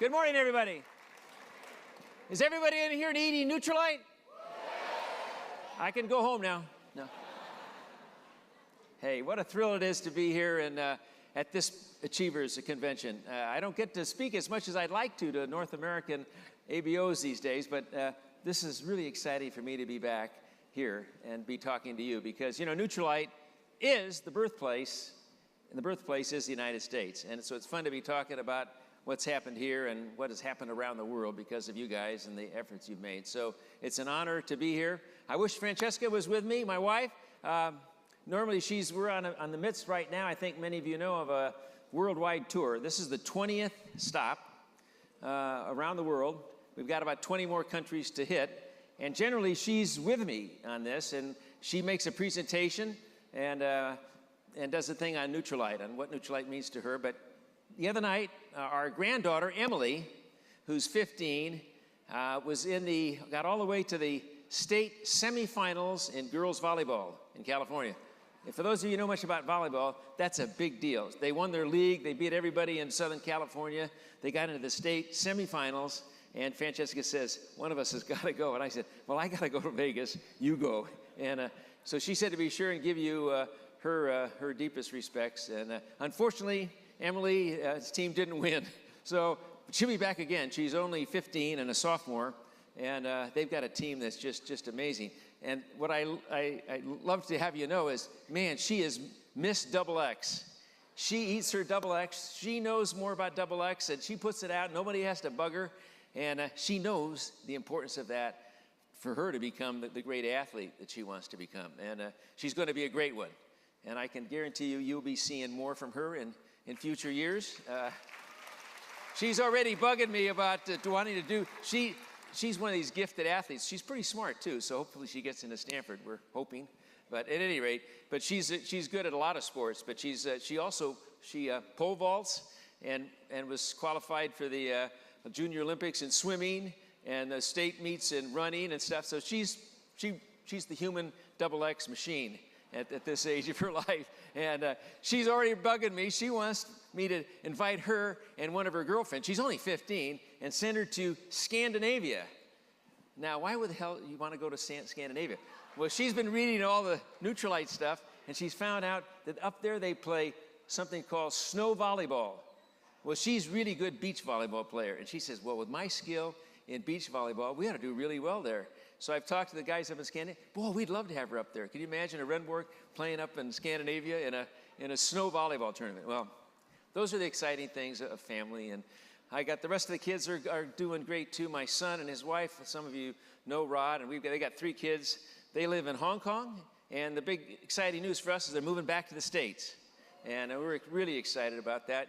Good morning, everybody. Is everybody in here needing Nutrilite? I can go home now. No. Hey, what a thrill it is to be here and at this Achievers Convention. I don't get to speak as much as I'd like to North American ABOs these days, but this is really exciting for me to be back here and be talking to you because, you know, Nutrilite is the birthplace, and the birthplace is the United States. And so it's fun to be talking about what's happened here and what has happened around the world because of you guys and the efforts you've made. So it's an honor to be here. I wish Francesca was with me, my wife. Normally we're on the midst right now, I think many of you know, of a worldwide tour. This is the 20th stop around the world. We've got about 20 more countries to hit. And generally she's with me on this, and she makes a presentation and does a thing on Nutrilite, on what Nutrilite means to her. But the other night, our granddaughter, Emily, who's 15, got all the way to the state semifinals in girls volleyball in California. And for those of you who know much about volleyball, that's a big deal. They won their league. They beat everybody in Southern California. They got into the state semifinals. And Francesca says, one of us has got to go. And I said, well, I got to go to Vegas. You go. And so she said to be sure and give you her deepest respects. And unfortunately, Emily's team didn't win. So she'll be back again. She's only 15 and a sophomore. And they've got a team that's just amazing. And what I love to have you know is, man, she is Miss Double X. She eats her Double X. She knows more about Double X, and she puts it out. Nobody has to bug her. And she knows the importance of that for her to become the great athlete that she wants to become. And she's going to be a great one. And I can guarantee you'll be seeing more from her in future years. She's already bugging me about wanting to do. She's one of these gifted athletes. She's pretty smart too, so hopefully she gets into Stanford. We're hoping. But at any rate, but she's good at a lot of sports. But she also pole vaults and was qualified for the Junior Olympics in swimming and the state meets in running and stuff. So she's the human Double X machine at this age of her life. And she's already bugging me. She wants me to invite her and one of her girlfriends, she's only 15, and send her to Scandinavia. Now, why would the hell you want to go to Scandinavia? Well, she's been reading all the Nutrilite stuff, and she's found out that up there they play something called snow volleyball. Well, she's really good beach volleyball player. And she says, well, with my skill in beach volleyball, we ought to do really well there. So I've talked to the guys up in Scandinavia. Boy, we'd love to have her up there. Can you imagine a Renborg playing up in Scandinavia in a snow volleyball tournament? Well, those are the exciting things of family. And I got the rest of the kids are doing great too. My son and his wife, some of you know Rod, and they got 3 kids. They live in Hong Kong. And the big exciting news for us is they're moving back to the States. And we're really excited about that.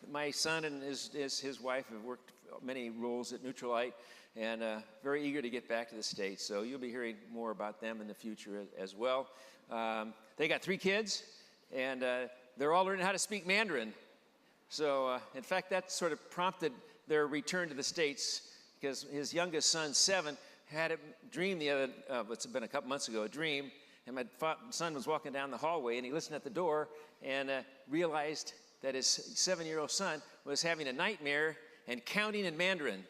My son and his wife have worked many roles at Nutrilite and very eager to get back to the States. So you'll be hearing more about them in the future as well. They got 3 kids, and they're all learning how to speak Mandarin. So, in fact, that sort of prompted their return to the States because his youngest son, 7, had a dream it's been a couple months ago, a dream. And my son was walking down the hallway, and he listened at the door and realized that his 7-year-old son was having a nightmare and counting in Mandarin.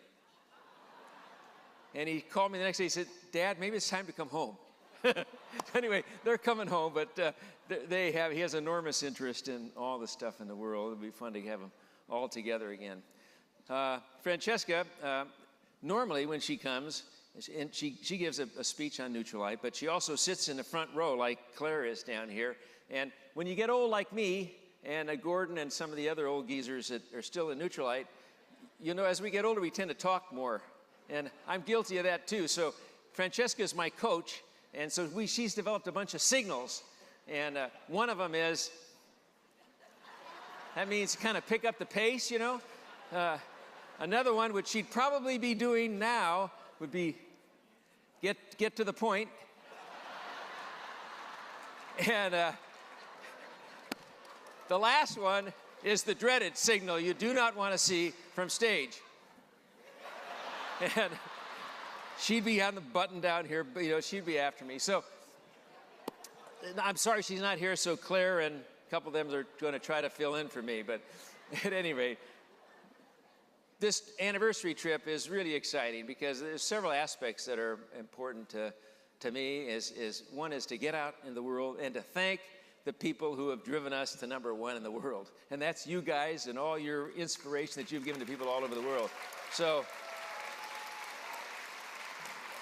And he called me the next day. He said, Dad, maybe it's time to come home. Anyway, they're coming home, but he has enormous interest in all the stuff in the world. It'll be fun to have them all together again. Francesca, normally when she comes, and she gives a speech on Nutrilite, but she also sits in the front row like Claire is down here. And when you get old like me, and Gordon and some of the other old geezers that are still in Nutrilite, you know, as we get older, we tend to talk more. And I'm guilty of that too. So Francesca is my coach, and so she's developed a bunch of signals. And one of them is, that means kind of pick up the pace, you know. Another one, which she'd probably be doing now, would be get to the point. And the last one is the dreaded signal you do not want to see from stage. And she'd be on the button down here, but, you know, she'd be after me. So I'm sorry she's not here, so Claire and a couple of them are going to try to fill in for me. But at any rate, this anniversary trip is really exciting because there's several aspects that are important to me. One is to get out in the world and to thank the people who have driven us to #1 in the world. And that's you guys and all your inspiration that you've given to people all over the world. So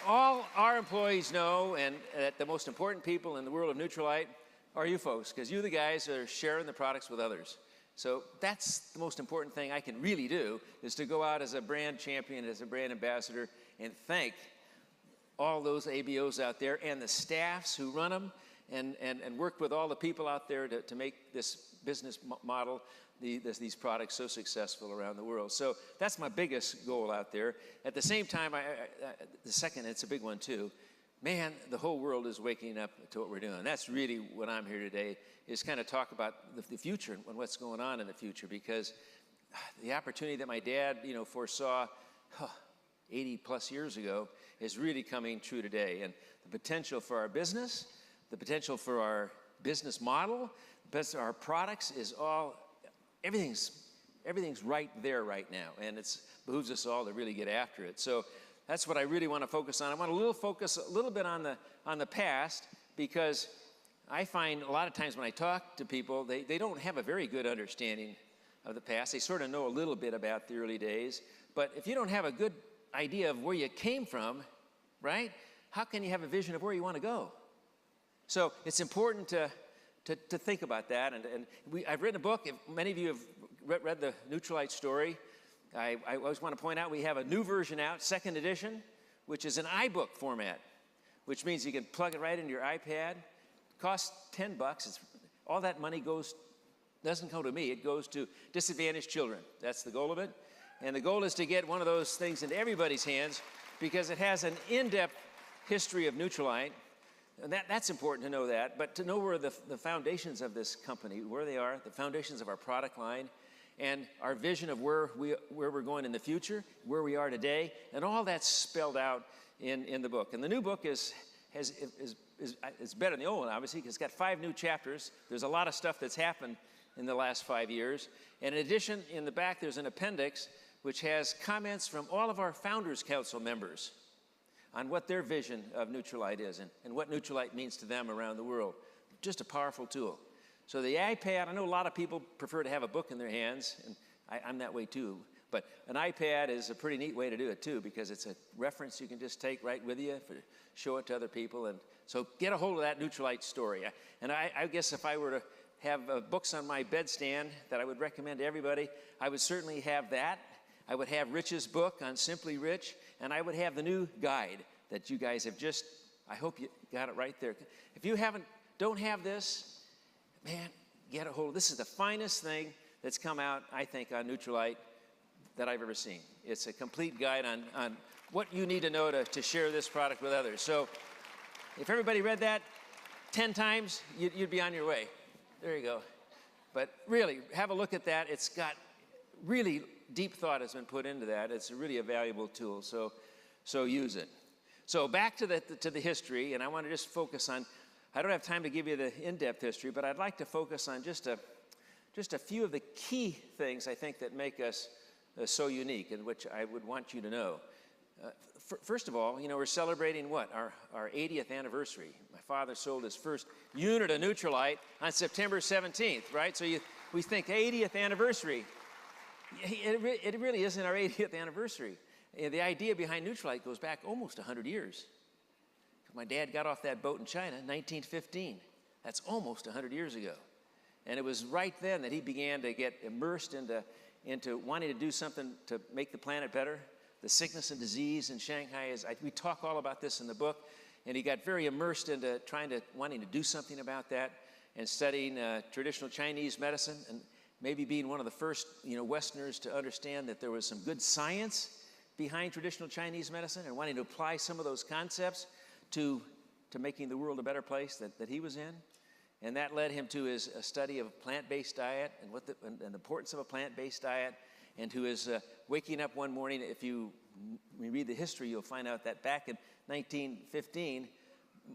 all our employees know, and that the most important people in the world of Nutrilite are you folks, because you're the guys that are sharing the products with others. So that's the most important thing I can really do, is to go out as a brand champion, as a brand ambassador, and thank all those ABOs out there and the staffs who run them, and work with all the people out there to make this business model, these products, so successful around the world. So that's my biggest goal out there. At the same time, the second, it's a big one too, man, the whole world is waking up to what we're doing. That's really what I'm here today, is kind of talk about the future and what's going on in the future, because the opportunity that my dad, foresaw 80 plus years ago is really coming true today. And the potential for our business, the potential for our business model, our products is everything's right there right now. And it behooves us all to really get after it. So that's what I really want to focus on. I want to focus a little bit on the past, because I find a lot of times when I talk to people, they don't have a very good understanding of the past. They sort of know a little bit about the early days. But if you don't have a good idea of where you came from, right, how can you have a vision of where you want to go? So it's important to think about that. And I've written a book. If many of you have read the Nutrilite story, I always want to point out we have a new version out, 2nd edition, which is an iBook format, which means you can plug it right into your iPad. It costs $10. All that money doesn't go to me. It goes to disadvantaged children. That's the goal of it. And the goal is to get one of those things into everybody's hands, because it has an in-depth history of Nutrilite. And that's important to know that, but to know where the foundations of this company, where they are, the foundations of our product line, and our vision of where we're going in the future, where we are today, and all that's spelled out in the book. And the new book is better than the old one, obviously, because it's got 5 new chapters. There's a lot of stuff that's happened in the last 5 years. And in addition, in the back, there's an appendix which has comments from all of our Founders Council members on what their vision of Nutrilite is and what Nutrilite means to them around the world. Just a powerful tool. So the iPad, I know a lot of people prefer to have a book in their hands, and I'm that way too, but an iPad is a pretty neat way to do it too, because it's a reference you can just take right with you, show it to other people, and so get a hold of that Nutrilite story. And I guess if I were to have books on my bedstand that I would recommend to everybody, I would certainly have that. I would have Rich's book on Simply Rich, and I would have the new guide that you guys have I hope you got it right there. If you don't have this, man, get a hold of this. Is the finest thing that's come out, I think, on Nutrilite that I've ever seen. It's a complete guide on what you need to know to share this product with others. So if everybody read that 10 times, you'd be on your way. There you go. But really, have a look at that. It's got really deep thought has been put into that. It's really a valuable tool, so use it. So back to the history, and I want to just focus on, I don't have time to give you the in-depth history, but I'd like to focus on just a few of the key things I think that make us so unique, and which I would want you to know. First of all, we're celebrating what? Our 80th anniversary. My father sold his first unit of Nutrilite on September 17th, right? So we think 80th anniversary. It really isn't our 80th anniversary. The idea behind Nutrilite goes back almost 100 years. My dad got off that boat in China in 1915. That's almost 100 years ago. And it was right then that he began to get immersed into wanting to do something to make the planet better. The sickness and disease in Shanghai, we talk all about this in the book, and he got very immersed into wanting to do something about that, and studying traditional Chinese medicine, and maybe being one of the first Westerners to understand that there was some good science behind traditional Chinese medicine, and wanting to apply some of those concepts to making the world a better place that he was in. And that led him to his study of plant-based diet and the importance of a plant-based diet, and to his waking up one morning. If you read the history, you'll find out that back in 1915,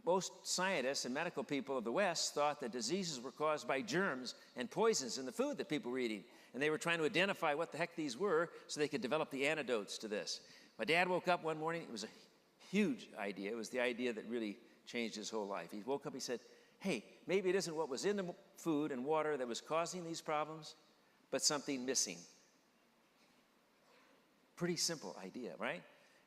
most scientists and medical people of the West thought that diseases were caused by germs and poisons in the food that people were eating. And they were trying to identify what the heck these were so they could develop the antidotes to this. My dad woke up one morning. It was a huge idea. It was the idea that really changed his whole life. He woke up, he said, hey, maybe it isn't what was in the food and water that was causing these problems, but something missing. Pretty simple idea, right?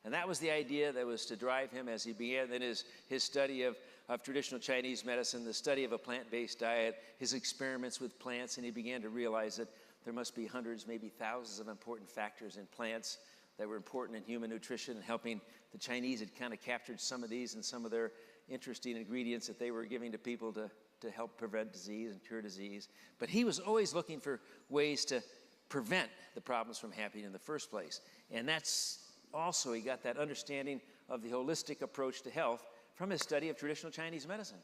And that was the idea that was to drive him as he began then his study of traditional Chinese medicine, the study of a plant-based diet, his experiments with plants, and he began to realize that there must be hundreds, maybe thousands of important factors in plants that were important in human nutrition and helping. The Chinese had kind of captured some of these and some of their interesting ingredients that they were giving to people to help prevent disease and cure disease. But he was always looking for ways to prevent the problems from happening in the first place. And that's also, he got that understanding of the holistic approach to health from his study of traditional Chinese medicine.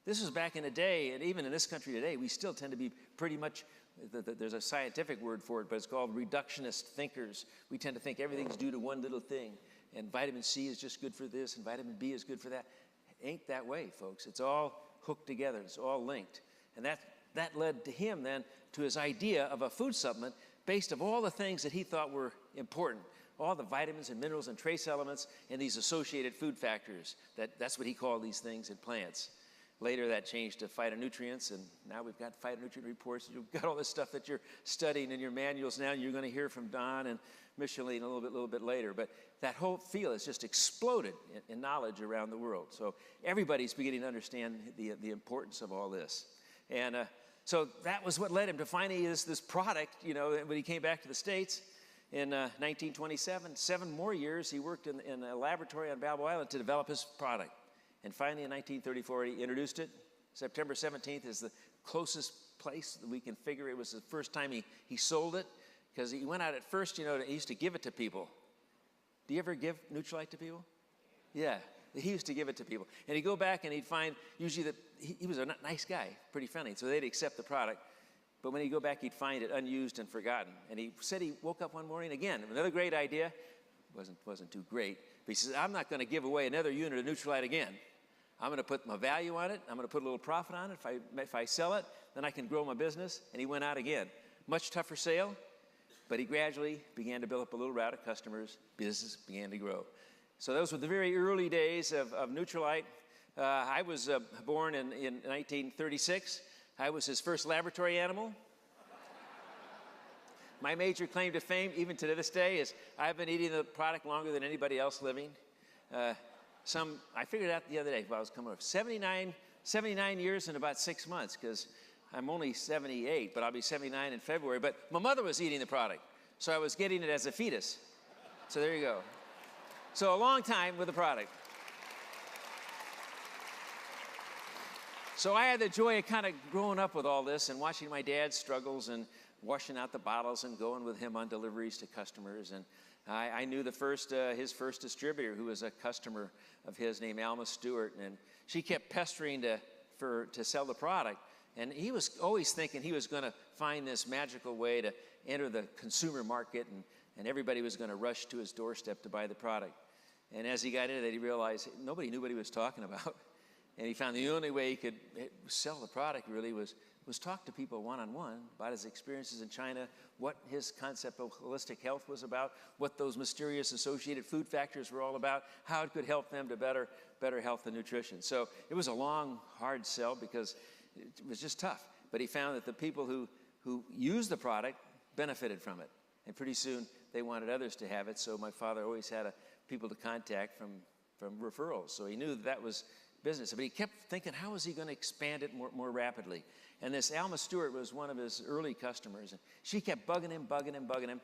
This was back in the day, and even in this country today, we still tend to be pretty much, there's a scientific word for it, but it's called reductionist thinkers. We tend to think everything's due to one little thing, and vitamin C is just good for this, and vitamin B is good for that. It ain't that way, folks. It's all hooked together. It's all linked. And that led to him then to his idea of a food supplement based on all the things that he thought were important, all the vitamins and minerals and trace elements and these associated food factors. That's what he called these things in plants. Later that changed to phytonutrients, and now we've got phytonutrient reports. You've got all this stuff that you're studying in your manuals now, and you're going to hear from Don and Micheline a little bit later. But that whole field has just exploded in knowledge around the world. So everybody's beginning to understand the importance of all this. And so that was what led him to finding this product, when he came back to the States in 1927. 7 more years he worked in a laboratory on Balboa Island to develop his product. And finally in 1934 he introduced it. September 17th is the closest place that we can figure. It was the first time he sold it, because he went out at first, he used to give it to people. Do you ever give Nutrilite to people? Yeah. He used to give it to people. And he'd go back and he'd find usually that he was a nice guy, pretty friendly, so they'd accept the product. But when he'd go back, he'd find it unused and forgotten. And he said he woke up one morning again, another great idea. Wasn't too great. But he says, I'm not going to give away another unit of Nutrilite again. I'm going to put my value on it. I'm going to put a little profit on it. If I sell it, then I can grow my business. And he went out again. Much tougher sale, but he gradually began to build up a little route of customers. Business began to grow. So those were the very early days of Nutrilite. I was born in 1936. I was his first laboratory animal. My major claim to fame, even to this day, is I've been eating the product longer than anybody else living. I figured out the other day while I was coming over, 79 years and about 6 months, because I'm only 78, but I'll be 79 in February. But my mother was eating the product, so I was getting it as a fetus. So there you go. So a long time with the product. So I had the joy of kind of growing up with all this and watching my dad's struggles and washing out the bottles and going with him on deliveries to customers. And I knew his first distributor, who was a customer of his, named Alma Stewart, and she kept pestering to sell the product. And he was always thinking he was going to find this magical way to enter the consumer market, and everybody was going to rush to his doorstep to buy the product. And as he got into that, he realized nobody knew what he was talking about. And he found the only way he could sell the product really was talk to people one-on-one about his experiences in China, what his concept of holistic health was about, what those mysterious associated food factors were all about, how it could help them to better health and nutrition. So it was a long, hard sell because it was just tough. But he found that the people who used the product benefited from it. And pretty soon they wanted others to have it. So my father always had people to contact from referrals. So he knew that was business. But he kept thinking, how was he going to expand it more rapidly? And this Alma Stewart was one of his early customers. And she kept bugging him.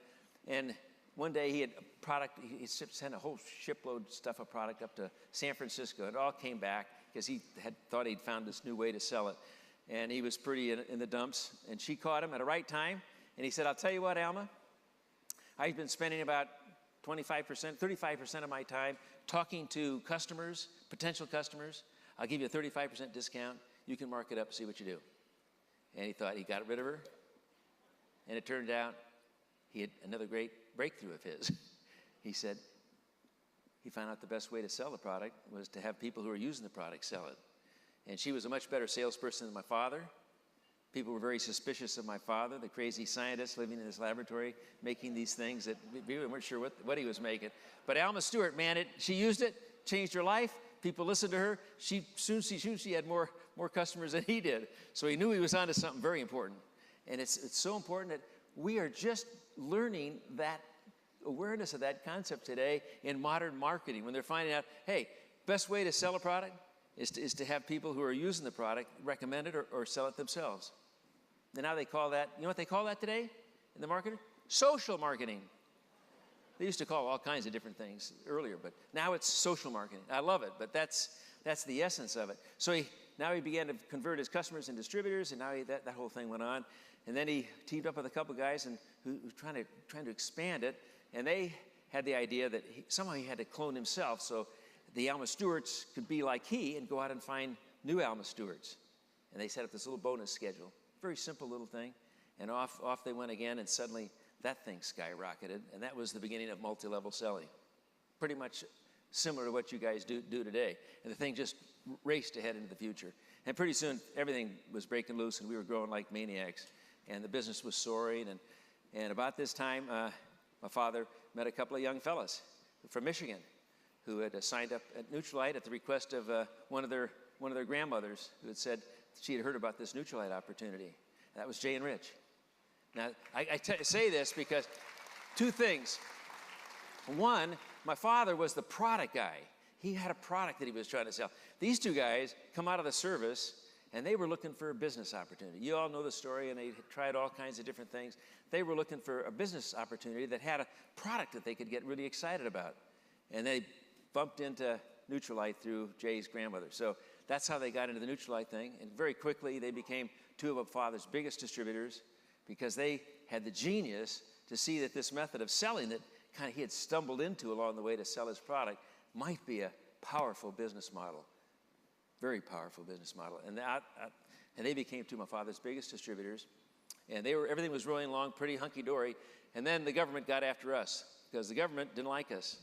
And one day he had a product, he sent a whole shipload stuff of product up to San Francisco. It all came back because he had thought he'd found this new way to sell it. And he was pretty in the dumps. And she caught him at the right time. And he said, I'll tell you what, Alma, I've been spending about 35% of my time talking to customers, potential customers. I'll give you a 35% discount. You can mark it up and see what you do. And he thought he got rid of her. And it turned out he had another great breakthrough of his. He said, he found out the best way to sell the product was to have people who are using the product sell it. And she was a much better salesperson than my father. People were very suspicious of my father, the crazy scientist living in his laboratory, making these things that we weren't sure what he was making. But Alma Stewart, man, she used it, changed her life. People listened to her. She had more customers than he did. So he knew he was onto something very important. And it's so important that we are just learning that awareness of that concept today in modern marketing, when they're finding out, hey, best way to sell a product is to have people who are using the product recommend it or sell it themselves. And now they call that, you know what they call that today in the marketing? Social marketing. They used to call all kinds of different things earlier, but now it's social marketing. I love it, but that's the essence of it. So now he began to convert his customers and distributors, and now that whole thing went on. And then he teamed up with a couple guys who were trying to expand it, and they had the idea that somehow he had to clone himself so the Alma Stewarts could be like he and go out and find new Alma Stewarts. And they set up this little bonus schedule. Very simple little thing. And off they went again, and suddenly that thing skyrocketed. And that was the beginning of multi-level selling. Pretty much similar to what you guys do today. And the thing just raced ahead into the future. And pretty soon, everything was breaking loose, and we were growing like maniacs. And the business was soaring. And about this time, my father met a couple of young fellas from Michigan who had signed up at Nutrilite at the request of one of their grandmothers, who had said she had heard about this Nutrilite opportunity. That was Jay and Rich. Now, I say this because two things. One, my father was the product guy. He had a product that he was trying to sell. These two guys come out of the service, and they were looking for a business opportunity. You all know the story, and they tried all kinds of different things. They were looking for a business opportunity that had a product that they could get really excited about. And they bumped into Nutrilite through Jay's grandmother. So that's how they got into the Nutrilite thing. And very quickly, they became two of my father's biggest distributors because they had the genius to see that this method of selling that he had stumbled into along the way to sell his product might be a powerful business model. Very powerful business model. And they became two of my father's biggest distributors. And everything was rolling along pretty hunky-dory. And then the government got after us because the government didn't like us.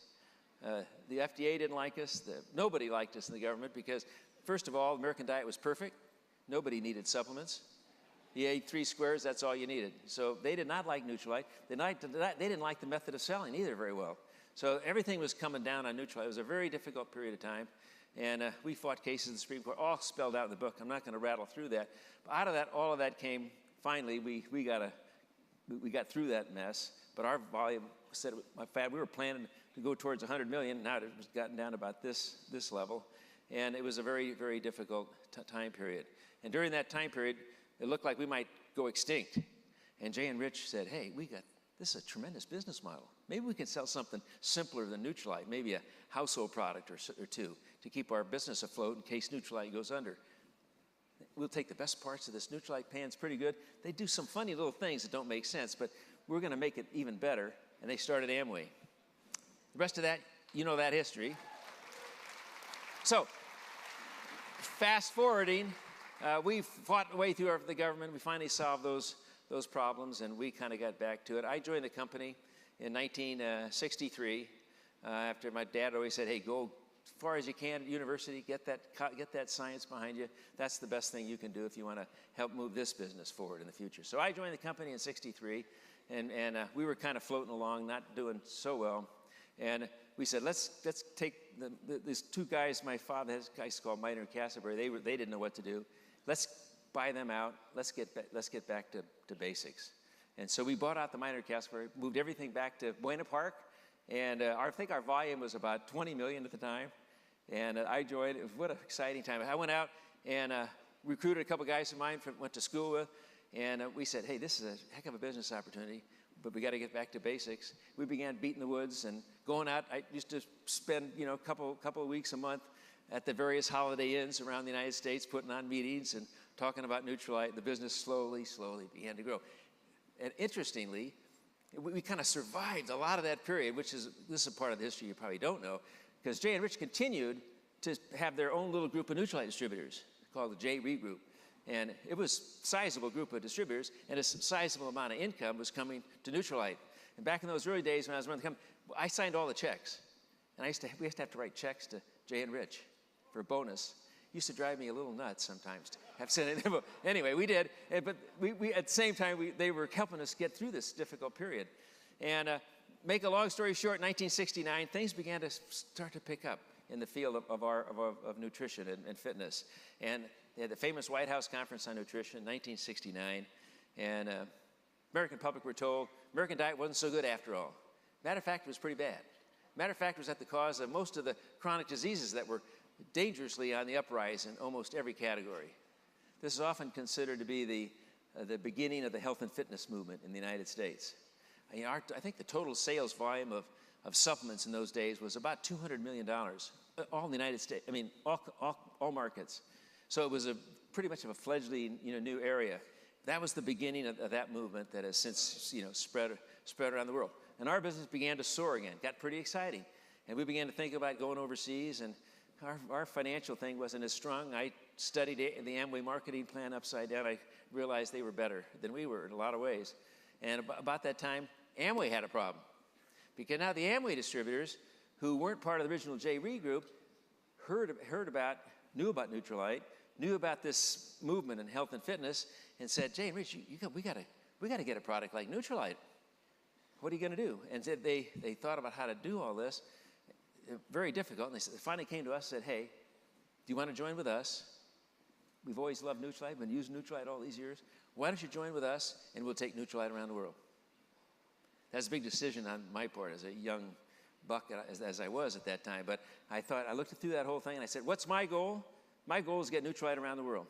The FDA didn't like us. Nobody liked us in the government because, first of all, American diet was perfect. Nobody needed supplements. You ate 3 squares, that's all you needed. So they did not like Nutrilite. They didn't like the method of selling either very well. So everything was coming down on Nutrilite. It was a very difficult period of time. And we fought cases in the Supreme Court, all spelled out in the book. I'm not going to rattle through that. But out of that, all of that came, finally, we got through that mess. But our volume, we were planning to go towards 100 million. Now it was gotten down about this level. And it was a very, very difficult time period. And during that time period, it looked like we might go extinct. And Jay and Rich said, hey, this is a tremendous business model. Maybe we can sell something simpler than Nutrilite, maybe a household product or two to keep our business afloat in case Nutrilite goes under. We'll take the best parts of this Nutrilite pan. It's pretty good. They do some funny little things that don't make sense, but we're going to make it even better. And they started Amway. The rest of that, you know that history. So, fast forwarding, we fought our way through the government. We finally solved those problems, and we kind of got back to it. I joined the company in 1963 after my dad always said, hey, go as far as you can at university, get that science behind you. That's the best thing you can do if you want to help move this business forward in the future. So I joined the company in 63, and we were kind of floating along, not doing so well. And we said, let's take these two guys my father has, guys called Miner and Castleberry. They didn't know what to do. Let's buy them out. Let's get back to basics. And so we bought out the Miner and Castleberry, moved everything back to Buena Park, and I think our volume was about 20 million at the time. And I joined. What an exciting time! I went out and recruited a couple guys of mine went to school with, and we said, hey, this is a heck of a business opportunity, but we got to get back to basics. We began beating the woods and going out. I used to spend a couple of weeks a month at the various Holiday Inns around the United States, putting on meetings and talking about Nutrilite. The business slowly began to grow. And interestingly, we kind of survived a lot of that period, this is a part of the history you probably don't know, because Jay and Rich continued to have their own little group of Nutrilite distributors called the J. Reed Group. And it was a sizable group of distributors, and a sizable amount of income was coming to Nutrilite. And back in those early days when I was running the company, I signed all the checks. And we used to have to write checks to Jay and Rich for a bonus. Used to drive me a little nuts sometimes to have sent it. Anyway, we did. But we at the same time, they were helping us get through this difficult period. And make a long story short, 1969, things began to start to pick up in the field of nutrition and fitness. And they had the famous White House Conference on Nutrition in 1969. And American public were told American diet wasn't so good after all. Matter of fact, it was pretty bad. Matter of fact, it was at the cause of most of the chronic diseases that were dangerously on the uprise in almost every category. This is often considered to be the beginning of the health and fitness movement in the United States. I think the total sales volume of supplements in those days was about $200 million, all in the United States. I mean, all markets. So it was pretty much of a fledgling, new area. That was the beginning of that movement that has since, spread around the world. And our business began to soar again, got pretty exciting. And we began to think about going overseas, and our financial thing wasn't as strong. I studied the Amway marketing plan upside down. I realized they were better than we were in a lot of ways. And about that time, Amway had a problem. Because now the Amway distributors, who weren't part of the original J. Reed group, knew about Nutrilite, knew about this movement in health and fitness, and said, Jay and Rich, we got to get a product like Nutrilite. What are you going to do? And said they thought about how to do all this. Very difficult. And they finally came to us and said, hey, do you want to join with us? We've always loved Nutrilite, been using Nutrilite all these years. Why don't you join with us, and we'll take Nutrilite around the world? That's a big decision on my part as a young buck, as I was at that time. But I looked through that whole thing, and I said, what's my goal? My goal is to get Nutrilite around the world.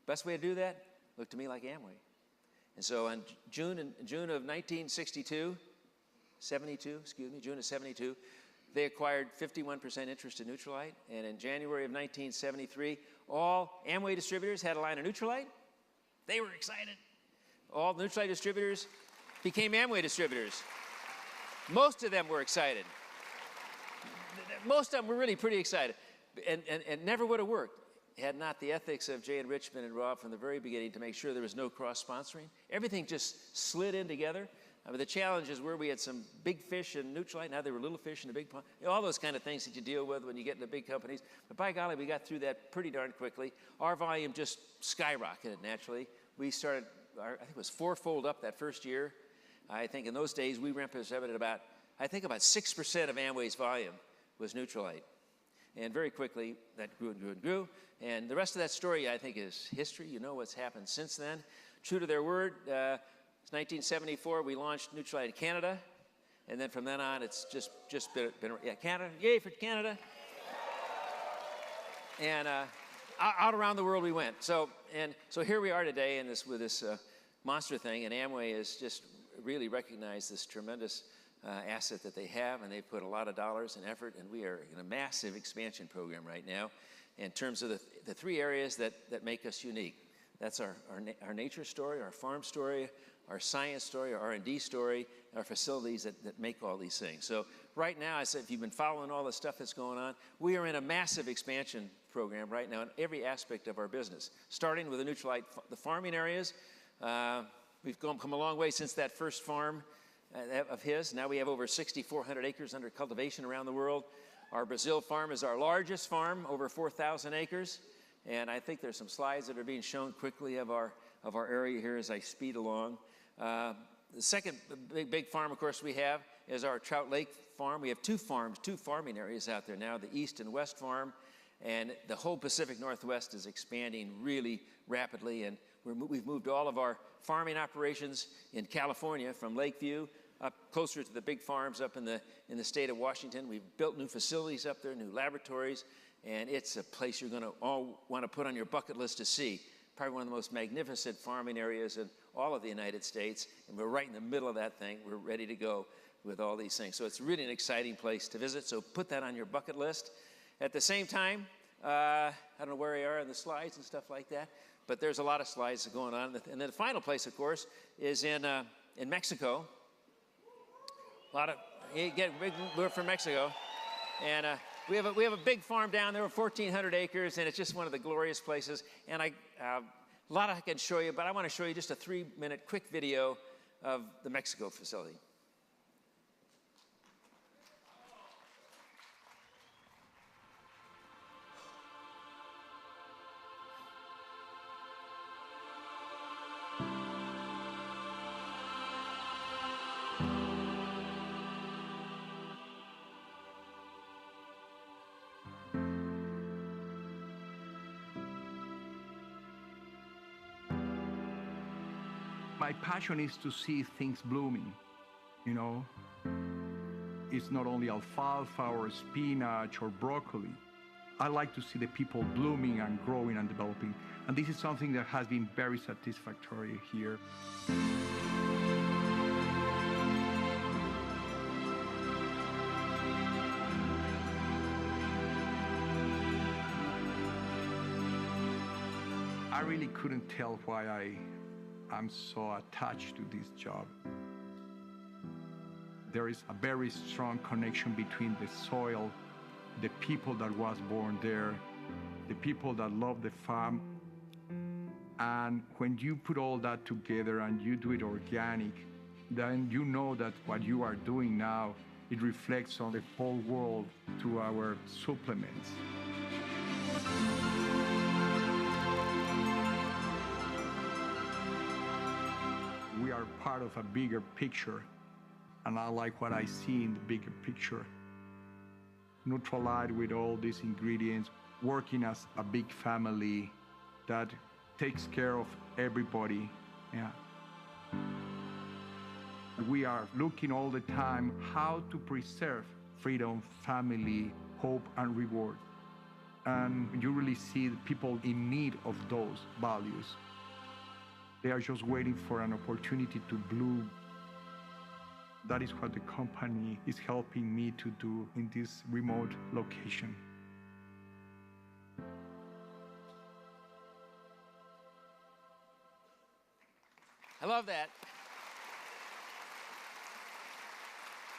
Best way to do that? Look to me like Amway. And so in June of 1962, June of 72, they acquired 51% interest in Nutrilite. And in January of 1973, all Amway distributors had a line of Nutrilite. They were excited. All Nutrilite distributors became Amway distributors. Most of them were excited. Most of them were really pretty excited. And never would have worked had not the ethics of Jay and Richmond and Rob from the very beginning to make sure there was no cross-sponsoring. Everything just slid in together. The challenges were we had some big fish in Nutrilite, now there were little fish in the big pond. All those kind of things that you deal with when you get into big companies. But by golly, we got through that pretty darn quickly. Our volume just skyrocketed naturally. We started, I think it was fourfold up that first year. I think in those days we represented about 6% of Amway's volume was Nutrilite. And very quickly, that grew and grew and grew. And the rest of that story, I think, is history. You know what's happened since then. True to their word, 1974, we launched Nutrilite in Canada. And then from then on, it's just been Canada. Yay for Canada. And out around the world we went. So here we are today with this monster thing. And Amway has just really recognized this tremendous asset that they have, and they've put a lot of dollars and effort, and we are in a massive expansion program right now in terms of the three areas that make us unique. That's our nature story, our farm story, our science story, our R&D story, our facilities that make all these things. So right now, I said, if you've been following all the stuff that's going on, we are in a massive expansion program right now in every aspect of our business, starting with the Nutrilite, the farming areas. We've come a long way since that first farm of his. Now we have over 6,400 acres under cultivation around the world. Our Brazil farm is our largest farm, over 4,000 acres. And I think there's some slides that are being shown quickly of our area here as I speed along. The second big farm, of course, we have is our Trout Lake farm. We have two farming areas out there now, the East and West farm. And the whole Pacific Northwest is expanding really rapidly. And we've moved all of our farming operations in California from Lakeview up closer to the big farms up in the state of Washington. We've built new facilities up there, new laboratories, and it's a place you're going to all want to put on your bucket list to see. Probably one of the most magnificent farming areas in all of the United States, and we're right in the middle of that thing. We're ready to go with all these things. So it's really an exciting place to visit, so put that on your bucket list. At the same time, I don't know where we are in the slides and stuff like that, but there's a lot of slides going on. And then the final place, of course, is in Mexico. We're from Mexico, and we have a big farm down there, 1,400 acres, and it's just one of the glorious places. And a lot I can show you, but I want to show you just a 3-minute quick video of the Mexico facility. My passion is to see things blooming, you know. It's not only alfalfa or spinach or broccoli. I like to see the people blooming and growing and developing. And this is something that has been very satisfactory here. I really couldn't tell why I'm so attached to this job. There is a very strong connection between the soil, the people that was born there, the people that love the farm. And when you put all that together and you do it organic, then you know that what you are doing now, it reflects on the whole world to our supplements. We are part of a bigger picture, and I like what I see in the bigger picture. Nutrilite with all these ingredients, working as a big family that takes care of everybody. Yeah. We are looking all the time how to preserve freedom, family, hope, and reward. And you really see the people in need of those values. They are just waiting for an opportunity to bloom. That is what the company is helping me to do in this remote location. I love that.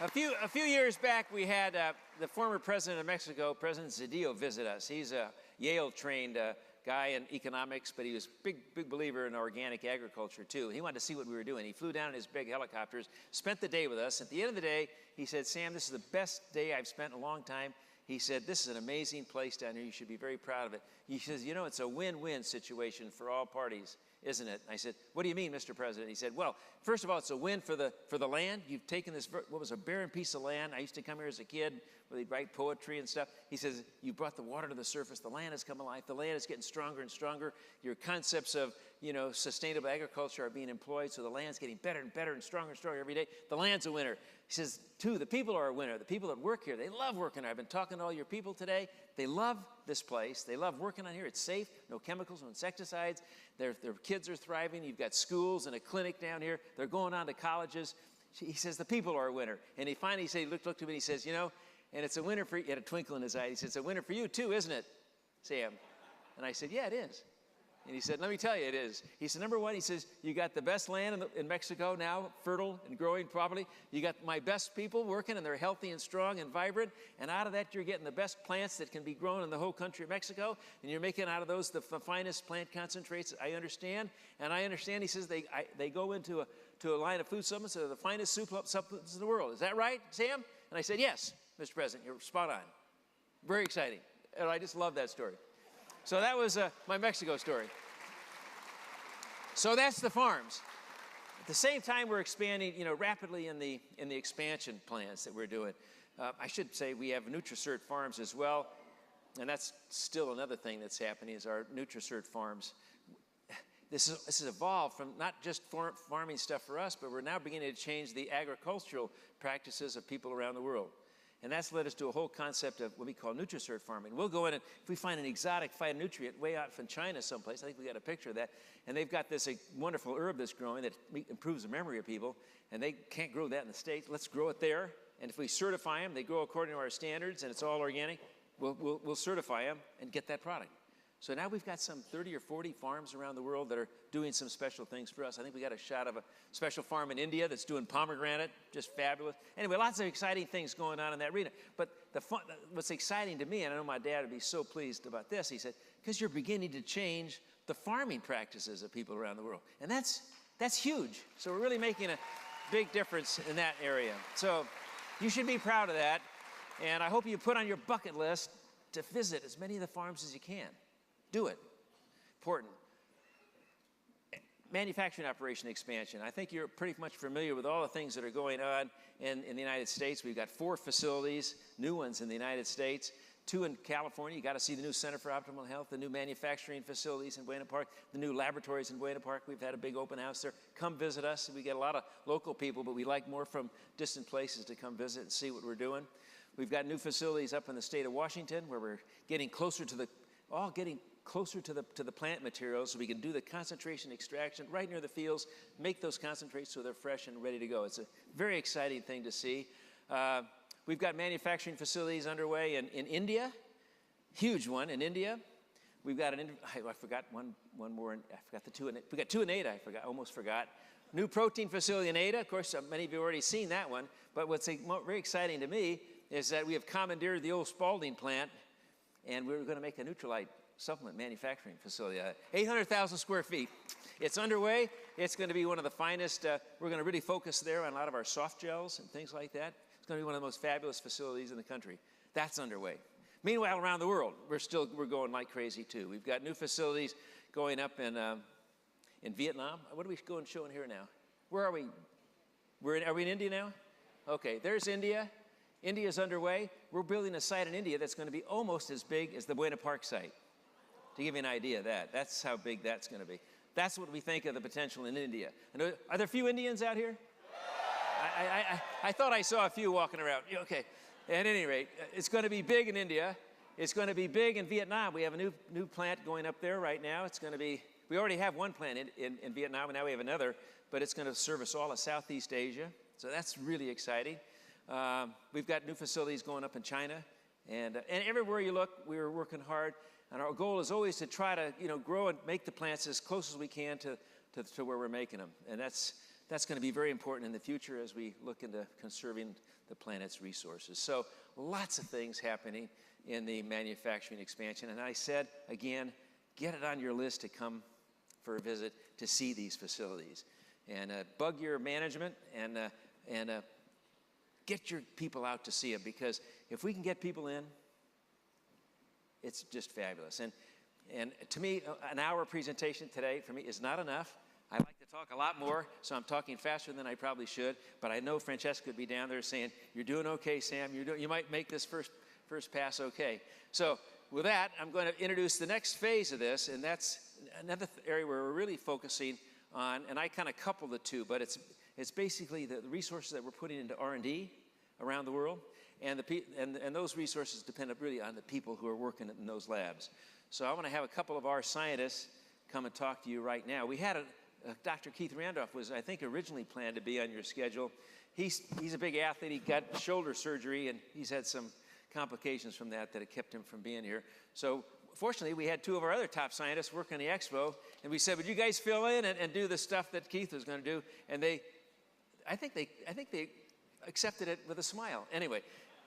A few years back, we had the former president of Mexico, President Zedillo, visit us. He's a Yale-trained guy in economics, but he was a big believer in organic agriculture too. He wanted to see what we were doing. He flew down in his big helicopters, spent the day with us. At the end of the day, he said, "Sam, this is the best day I've spent in a long time." He said, "This is an amazing place down here. You should be very proud of it." He says, "You know, it's a win-win situation for all parties, isn't it?" I said, "What do you mean, Mr. President?" He said, "Well, first of all, it's a win for the land. You've taken this, what was a barren piece of land. I used to come here as a kid where they'd write poetry and stuff." He says, "You brought the water to the surface. The land has come alive. The land is getting stronger and stronger. Your concepts of, you know, sustainable agriculture are being employed, so the land's getting better and better and stronger every day. The land's a winner." He says, "Two, the people are a winner. The people that work here, they love working here. I've been talking to all your people today. They love this place. They love working on here. It's safe, no chemicals, no insecticides. Their kids are thriving. You've got schools and a clinic down here. They're going on to colleges." He says, "The people are a winner." And he finally said, he looked to me and he says, "You know, and it's a winner for you." He had a twinkle in his eye. He said, "It's a winner for you too, isn't it, Sam?" And I said, "Yeah, it is." And he said, "Let me tell you, it is." He said, "Number one," he says, "you got the best land in Mexico now, fertile and growing properly. You got my best people working, and they're healthy and strong and vibrant. And out of that, you're getting the best plants that can be grown in the whole country of Mexico. And you're making out of those the finest plant concentrates I understand." And I understand, he says, they go into a line of food supplements that are the finest supplements in the world. Is that right, Sam? And I said, "Yes, Mr. President, you're spot on." Very exciting. And I just love that story. So that was my Mexico story. So that's the farms. At the same time, we're expanding, you know, rapidly in the expansion plans that we're doing. I should say we have NutriCert farms as well, and that's still another thing that's happening is our NutriCert farms. This has evolved from not just farming stuff for us, but we're now beginning to change the agricultural practices of people around the world. And that's led us to a whole concept of what we call NutriCert farming. We'll go in and if we find an exotic phytonutrient way out from China someplace, I think we got a picture of that, and they've got this wonderful herb that's growing that improves the memory of people, and they can't grow that in the States. Let's grow it there, and if we certify them, they grow according to our standards, and it's all organic, we'll certify them and get that product. So now we've got some 30 or 40 farms around the world that are doing some special things for us. I think we got a shot of a special farm in India that's doing pomegranate, just fabulous. Anyway, lots of exciting things going on in that arena. But what's exciting to me, and I know my dad would be so pleased about this, he said, because you're beginning to change the farming practices of people around the world. And that's huge. So we're really making a big difference in that area. So you should be proud of that. And I hope you put on your bucket list to visit as many of the farms as you can. Do it. Important. Manufacturing operation expansion. I think you're pretty much familiar with all the things that are going on in the United States. We've got 4 facilities, new ones in the United States. 2 in California. You got to see the new Center for Optimal Health, the new manufacturing facilities in Buena Park, the new laboratories in Buena Park. We've had a big open house there. Come visit us. We get a lot of local people, but we like more from distant places to come visit and see what we're doing. We've got new facilities up in the state of Washington where we're getting closer to the plant materials so we can do the concentration extraction right near the fields, make those concentrates so they're fresh and ready to go. It's a very exciting thing to see. We've got manufacturing facilities underway in India, huge one in India. We've got I forgot one more, I forgot the 2 in, we got 2 in Ada, almost forgot. New protein facility in Ada, of course, many of you have already seen that one, but what's very exciting to me is that we have commandeered the old Spalding plant, and we're going to make a Nutrilite supplement manufacturing facility. 800,000 square feet. It's underway. It's going to be one of the finest. We're going to really focus there on a lot of our soft gels and things like that. It's going to be one of the most fabulous facilities in the country. That's underway. Meanwhile, around the world, we're going like crazy too. We've got new facilities going up in Vietnam. What are we going showing here now? Where are we? Are we in India now? Okay, there's India. India's underway. We're building a site in India that's going to be almost as big as the Buena Park site. To give you an idea of that, that's how big that's going to be. That's what we think of the potential in India. And are there a few Indians out here? I thought I saw a few walking around. Okay. At any rate, it's going to be big in India. It's going to be big in Vietnam. We have a new plant going up there right now. It's going to be, we already have one plant in Vietnam, and now we have another, but it's going to service all of Southeast Asia. So that's really exciting. We've got new facilities going up in China. And everywhere you look, we're working hard. And our goal is always to try to, grow and make the plants as close as we can to where we're making them. And that's going to be very important in the future as we look into conserving the planet's resources. So lots of things happening in the manufacturing expansion. And I said, again, get it on your list to come for a visit to see these facilities. And bug your management and get your people out to see them, because if we can get people in, it's just fabulous. And to me, an hour presentation today for me is not enough. I like to talk a lot more, so I'm talking faster than I probably should. But I know Francesca would be down there saying, "You're doing okay, Sam. You might make this first pass okay." So with that, I'm going to introduce the next phase of this, and that's another area where we're really focusing on. And I kind of couple the two, but it's basically the resources that we're putting into R&D around the world. And those resources depend really on the people who are working in those labs. So I want to have a couple of our scientists come and talk to you right now. We had Dr. Keith Randolph was, I think, originally planned to be on your schedule. He's a big athlete. He got shoulder surgery, and he's had some complications from that have kept him from being here. So fortunately, we had 2 of our other top scientists working the expo, and we said, "Would you guys fill in and do the stuff that Keith was going to do?" And I think they accepted it with a smile. Anyway,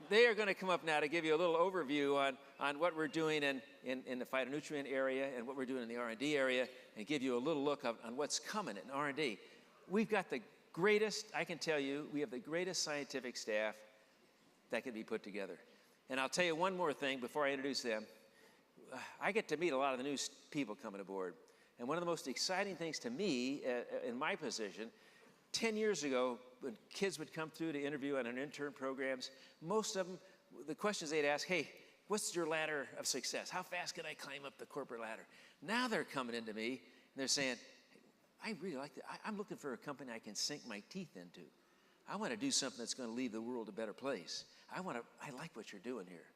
they are going to come up now to give you a little overview on what we're doing in the phytonutrient area and what we're doing in the R&D area, and give you a little look on what's coming in R&D. We've got the greatest, I can tell you, we have the greatest scientific staff that can be put together. And I'll tell you one more thing before I introduce them. I get to meet a lot of the new people coming aboard. And one of the most exciting things to me in my position, 10 years ago, when kids would come through to interview on our intern programs, most of them, the questions they'd ask, "Hey, what's your ladder of success? How fast can I climb up the corporate ladder?" Now they're coming into me and they're saying, "I really like that. I'm looking for a company I can sink my teeth into. I want to do something that's going to leave the world a better place. I like what you're doing here."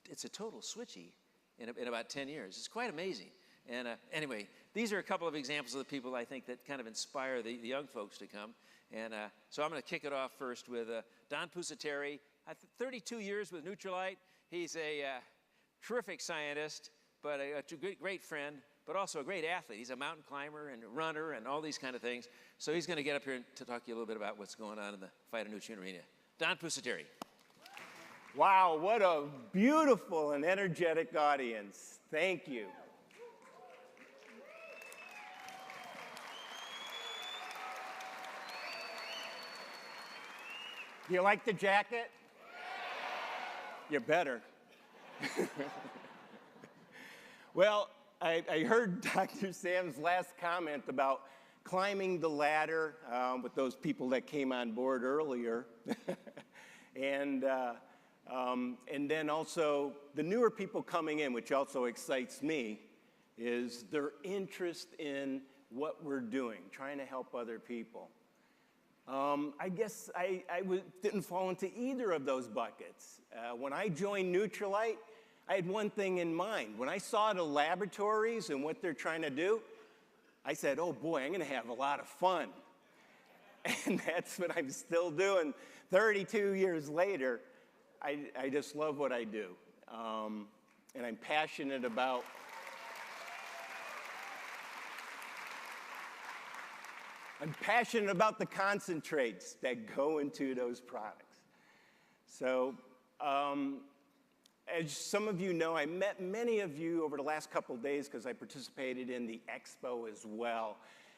It's a total switchy in about 10 years. It's quite amazing. And anyway, these are a couple of examples of the people I think that kind of inspire the young folks to come. And so I'm going to kick it off first with Don Pusateri. 32 years with Nutrilite. He's a terrific scientist, but a great friend, but also a great athlete. He's a mountain climber and a runner and all these kind of things. So he's going to get up here to talk to you a little bit about what's going on in the phytonutrient arena. Don Pusateri. Wow, what a beautiful and energetic audience. Thank you. Do you like the jacket? You better. Well, I heard Dr. Sam's last comment about climbing the ladder with those people that came on board earlier. And And then also the newer people coming in, which also excites me, is their interest in what we're doing, trying to help other people. I guess I didn't fall into either of those buckets. When I joined Nutrilite, I had one thing in mind. When I saw the laboratories and what they're trying to do, I said, oh boy, I'm going to have a lot of fun. And that's what I'm still doing. 32 years later, I just love what I do. And I'm passionate about the concentrates that go into those products. So, as some of you know, I met many of you over the last couple of days because I participated in the expo as well.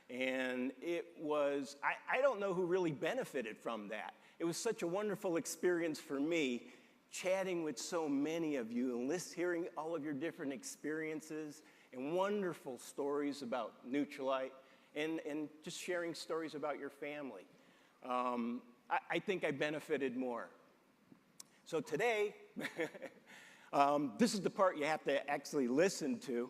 And it was, I don't know who really benefited from that. It was such a wonderful experience for me, chatting with so many of you and hearing all of your different experiences and wonderful stories about Nutrilite and just sharing stories about your family. I think I benefited more. So today, this is the part you have to actually listen to,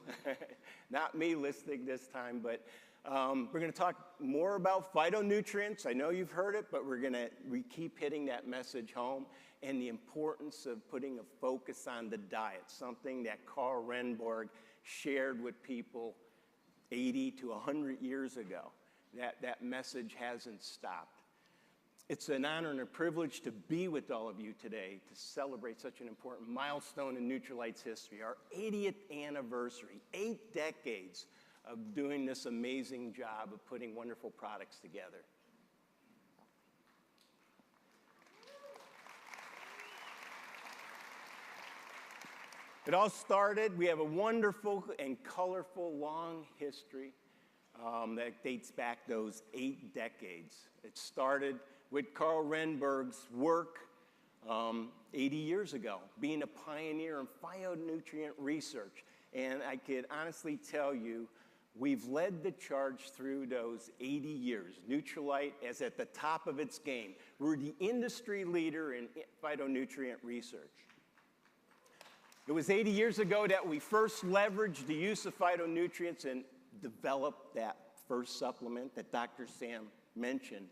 not me listening this time, but we're going to talk more about phytonutrients. I know you've heard it, but we keep hitting that message home and the importance of putting a focus on the diet, something that Carl Renborg shared with people 80 to 100 years ago. That message hasn't stopped. It's an honor and a privilege to be with all of you today to celebrate such an important milestone in Nutrilite's history, our 80th anniversary, 8 decades of doing this amazing job of putting wonderful products together. It all started, we have a wonderful and colorful long history that dates back those 8 decades. It started with Carl Renborg's work 80 years ago, being a pioneer in phytonutrient research. And I could honestly tell you, we've led the charge through those 80 years. Nutrilite is at the top of its game. We're the industry leader in phytonutrient research. It was 80 years ago that we first leveraged the use of phytonutrients and developed that first supplement that Dr. Sam mentioned.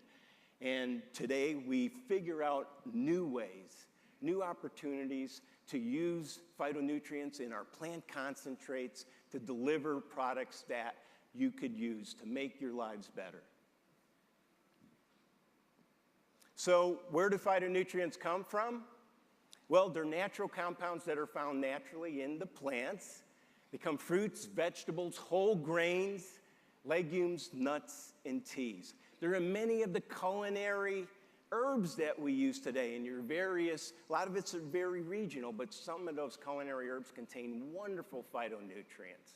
And today we figure out new ways, new opportunities to use phytonutrients in our plant concentrates to deliver products that you could use to make your lives better. So where do phytonutrients come from? Well, they're natural compounds that are found naturally in the plants. They come fruits, vegetables, whole grains, legumes, nuts, and teas. They're in many of the culinary herbs that we use today in your various, a lot of it's very regional, but some of those culinary herbs contain wonderful phytonutrients.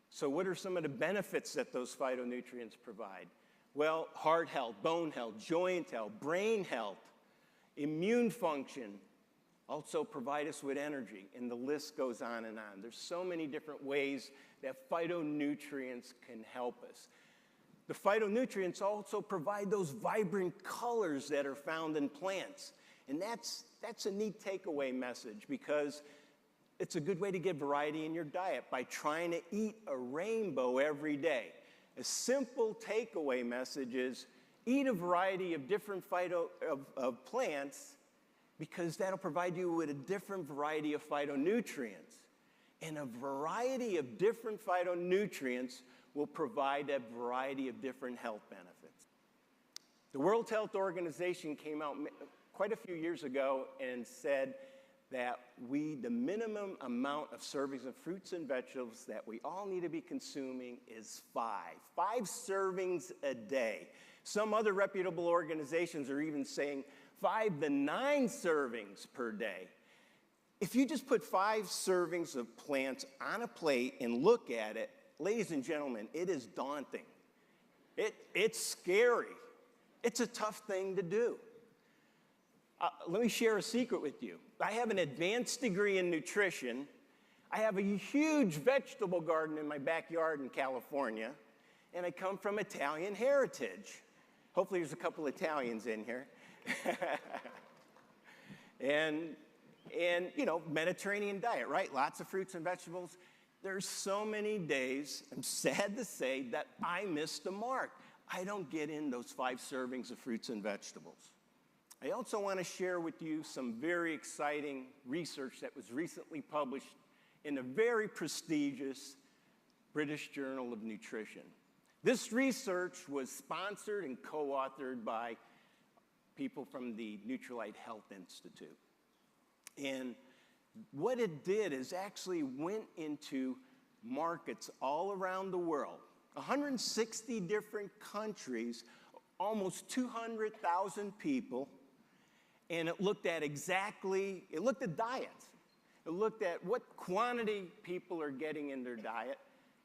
So what are some of the benefits that those phytonutrients provide? Well, heart health, bone health, joint health, brain health, immune function, also provide us with energy, and the list goes on and on. There's so many different ways that phytonutrients can help us. The phytonutrients also provide those vibrant colors that are found in plants. And that's a neat takeaway message because it's a good way to get variety in your diet by trying to eat a rainbow every day. A simple takeaway message is eat a variety of different plants because that'll provide you with a different variety of phytonutrients. And a variety of different phytonutrients will provide a variety of different health benefits. The World Health Organization came out quite a few years ago and said that the minimum amount of servings of fruits and vegetables that we all need to be consuming is 5 servings a day. Some other reputable organizations are even saying 5 to 9 servings per day. If you just put 5 servings of plants on a plate and look at it, ladies and gentlemen, it is daunting. It's scary. It's a tough thing to do. Let me share a secret with you. I have an advanced degree in nutrition. I have a huge vegetable garden in my backyard in California, and I come from Italian heritage. Hopefully there's a couple Italians in here. and you know, Mediterranean diet, right? Lots of fruits and vegetables. There's so many days, I'm sad to say, that I miss the mark. I don't get in those 5 servings of fruits and vegetables. I also want to share with you some very exciting research that was recently published in a very prestigious British Journal of Nutrition. This research was sponsored and co-authored by people from the Nutrilite Health Institute. And what it did is actually went into markets all around the world, 160 different countries, almost 200,000 people, and it looked at diets. It looked at what quantity people are getting in their diet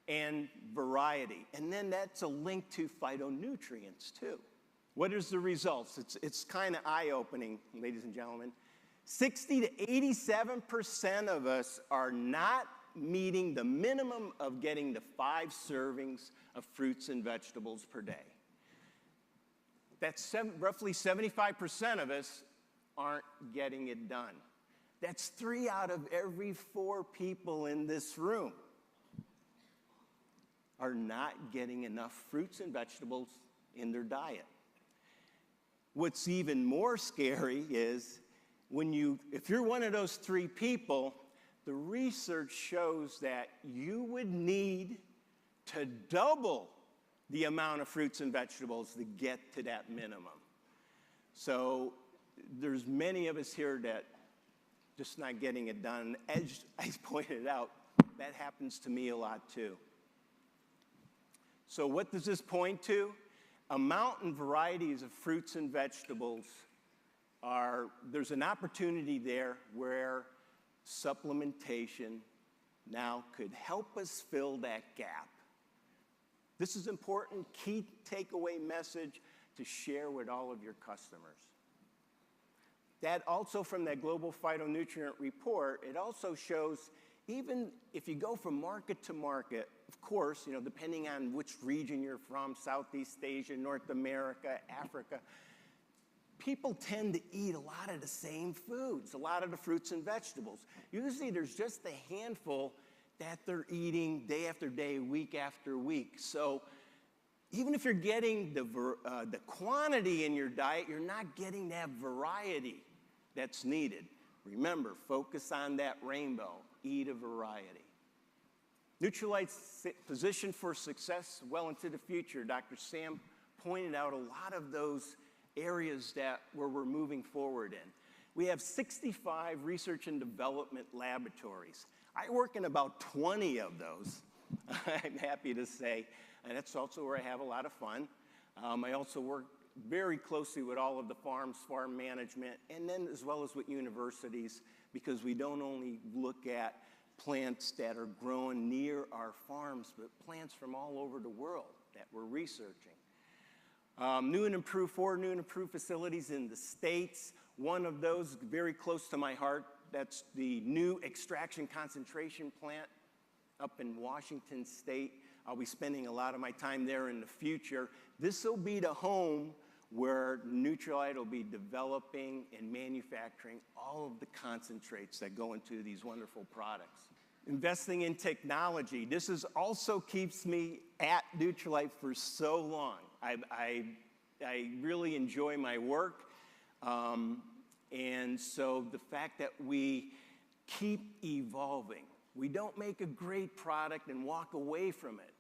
and variety. And then that's a link to phytonutrients too. What is the results? It's kind of eye-opening, ladies and gentlemen. 60 to 87% of us are not meeting the minimum of getting the 5 servings of fruits and vegetables per day. That's roughly 75% of us aren't getting it done. That's 3 out of every 4 people in this room are not getting enough fruits and vegetables in their diet. What's even more scary is if you're one of those 3 people, the research shows that you would need to double the amount of fruits and vegetables to get to that minimum. So there's many of us here that just not getting it done. As I pointed out, that happens to me a lot too. So what does this point to? Amount and varieties of fruits and vegetables there's an opportunity there where supplementation now could help us fill that gap. This is important, key takeaway message to share with all of your customers. That also from that Global Phytonutrient Report, it also shows even if you go from market to market, of course, you know, depending on which region you're from, Southeast Asia, North America, Africa, people tend to eat a lot of the same foods, a lot of the fruits and vegetables. Usually there's just a handful that they're eating day after day, week after week. So even if you're getting the quantity in your diet, you're not getting that variety that's needed. Remember, focus on that rainbow. Eat a variety. Nutrilite's position for success well into the future. Dr. Sam pointed out a lot of those areas where we're moving forward in. We have 65 research and development laboratories. I work in about 20 of those, I'm happy to say, and that's also where I have a lot of fun. I also work very closely with all of the farms, farm management, and then as well as with universities, because we don't only look at plants that are grown near our farms, but plants from all over the world that we're researching. 4 new and improved facilities in the States. One of those very close to my heart, that's the new extraction concentration plant up in Washington State. I'll be spending a lot of my time there in the future. This will be the home where Nutrilite will be developing and manufacturing all of the concentrates that go into these wonderful products. Investing in technology. This also keeps me at Nutrilite for so long. I really enjoy my work. And so the fact that we keep evolving, we don't make a great product and walk away from it.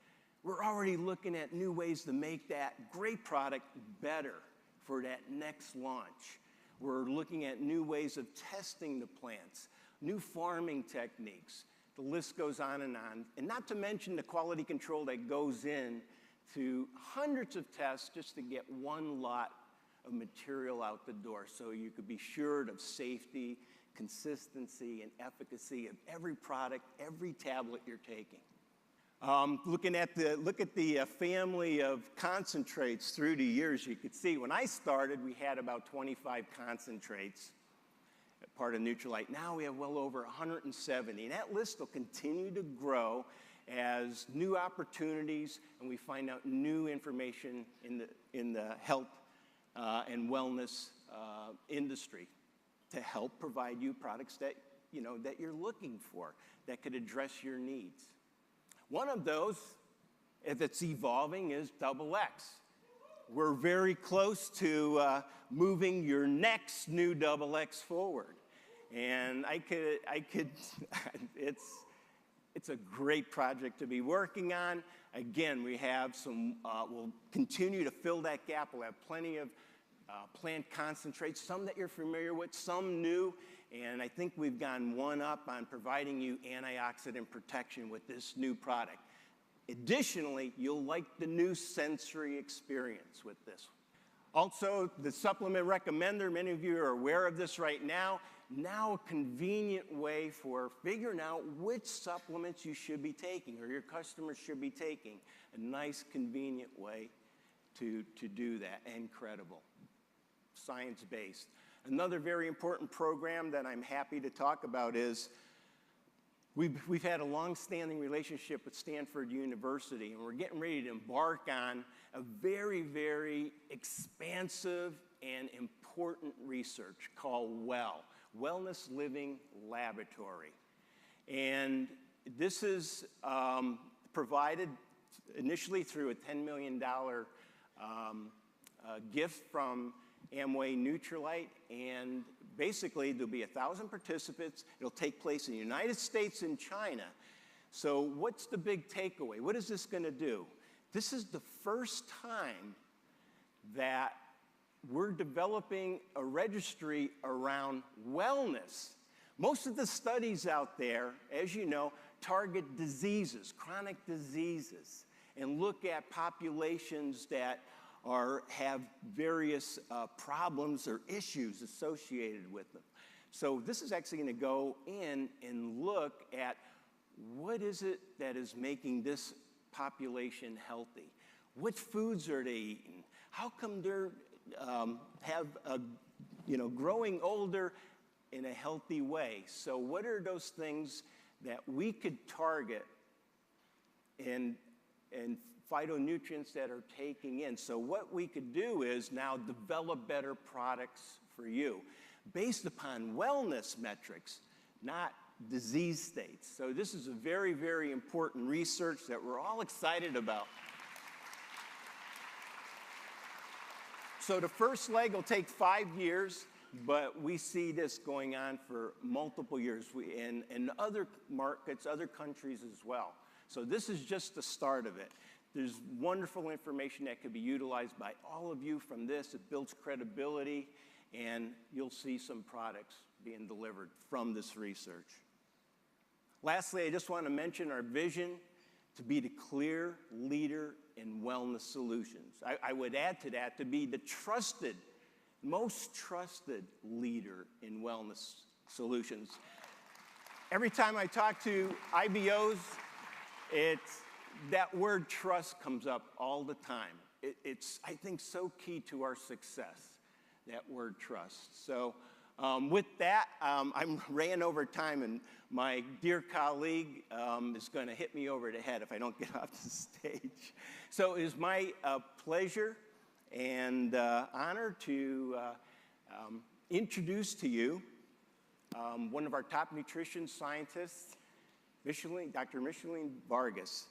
We're already looking at new ways to make that great product better for that next launch. We're looking at new ways of testing the plants, new farming techniques. The list goes on, and not to mention the quality control that goes in to hundreds of tests just to get one lot of material out the door, so you could be sure of safety, consistency, and efficacy of every product, every tablet you're taking. Look at the family of concentrates through the years, you could see when I started, we had about 25 concentrates, part of Nutrilite. Now we have well over 170, and that list will continue to grow as new opportunities, and we find out new information in the health and wellness industry to help provide you products that, that you're looking for, that could address your needs. One of those, if it's evolving, is XX. We're very close to moving your next new XX forward. And it's a great project to be working on. Again, we have we'll continue to fill that gap. We'll have plenty of plant concentrates, some that you're familiar with, some new, and I think we've gone one up on providing you antioxidant protection with this new product. Additionally, you'll like the new sensory experience with this. Also, the supplement recommender, many of you are aware of this right now. Now a convenient way for figuring out which supplements you should be taking or your customers should be taking. A nice, convenient way to do that. Incredible. Science-based. Another very important program that I'm happy to talk about is we've had a long-standing relationship with Stanford University, and we're getting ready to embark on a very, very expansive and important research called Wellness Living Laboratory. And this is provided initially through a $10 million gift from Amway Nutrilite, and basically there'll be 1,000 participants. It'll take place in the United States and China. So what's the big takeaway? What is this going to do? This is the first time that we're developing a registry around wellness. Most of the studies out there, as you know, target diseases, chronic diseases, and look at populations that have various problems or issues associated with them. So this is actually going to go in and look at what is it that is making this population healthy? What foods are they eating? How come they're growing older in a healthy way? So what are those things that we could target and phytonutrients that are taking in? So what we could do is now develop better products for you based upon wellness metrics, not disease states. So this is a very, very important research that we're all excited about. So the first leg will take 5 years, but we see this going on for multiple years in other markets, other countries as well. So this is just the start of it. There's wonderful information that could be utilized by all of you from this. It builds credibility, and you'll see some products being delivered from this research. Lastly, I just want to mention our vision to be the clear leader in wellness solutions. I would add to that to be the most trusted leader in wellness solutions. Every time I talk to IBOs, that word trust comes up all the time. It's, I think, so key to our success, that word trust. So with that, I'm ran over time, and my dear colleague is going to hit me over the head if I don't get off the stage. So it is my pleasure and honor to introduce to you one of our top nutrition scientists, Dr. Micheline Vargas.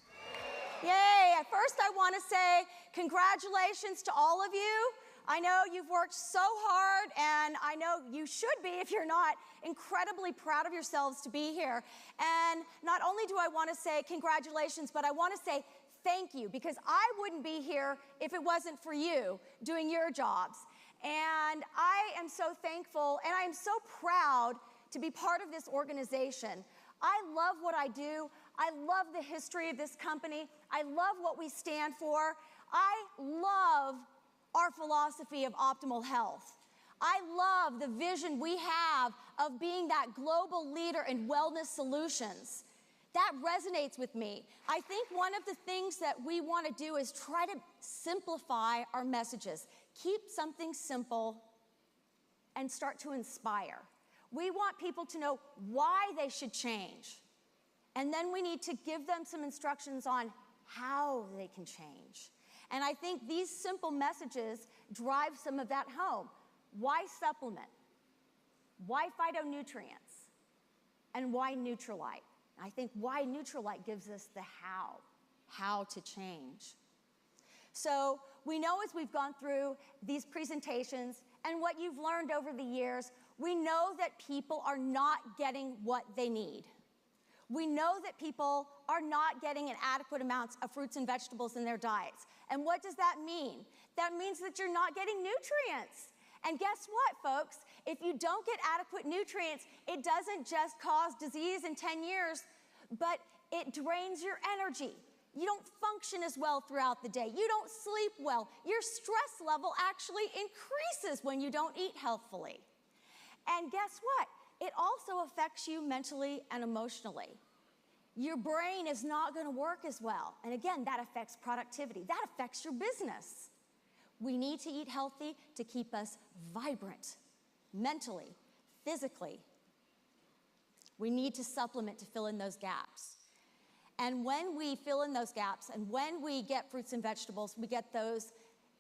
Yay! At first I want to say congratulations to all of you. I know you've worked so hard, and I know you should be, if you're not, incredibly proud of yourselves to be here. And not only do I want to say congratulations, but I want to say thank you, because I wouldn't be here if it wasn't for you doing your jobs. And I am so thankful, and I am so proud to be part of this organization. I love what I do. I love the history of this company. I love what we stand for. I love our philosophy of optimal health. I love the vision we have of being that global leader in wellness solutions. That resonates with me. I think one of the things that we want to do is try to simplify our messages. Keep something simple and start to inspire. We want people to know why they should change. And then we need to give them some instructions on how they can change. And I think these simple messages drive some of that home. Why supplement? Why phytonutrients? And why Nutrilite? I think why Nutrilite gives us the how to change. So we know as we've gone through these presentations and what you've learned over the years, we know that people are not getting what they need. We know that people are not getting an adequate amounts of fruits and vegetables in their diets. And what does that mean? That means that you're not getting nutrients. And guess what, folks? If you don't get adequate nutrients, it doesn't just cause disease in 10 years, but it drains your energy. You don't function as well throughout the day. You don't sleep well. Your stress level actually increases when you don't eat healthfully. And guess what? It also affects you mentally and emotionally. Your brain is not going to work as well. And again, that affects productivity. That affects your business. We need to eat healthy to keep us vibrant, mentally, physically. We need to supplement to fill in those gaps. And when we fill in those gaps and when we get fruits and vegetables, we get those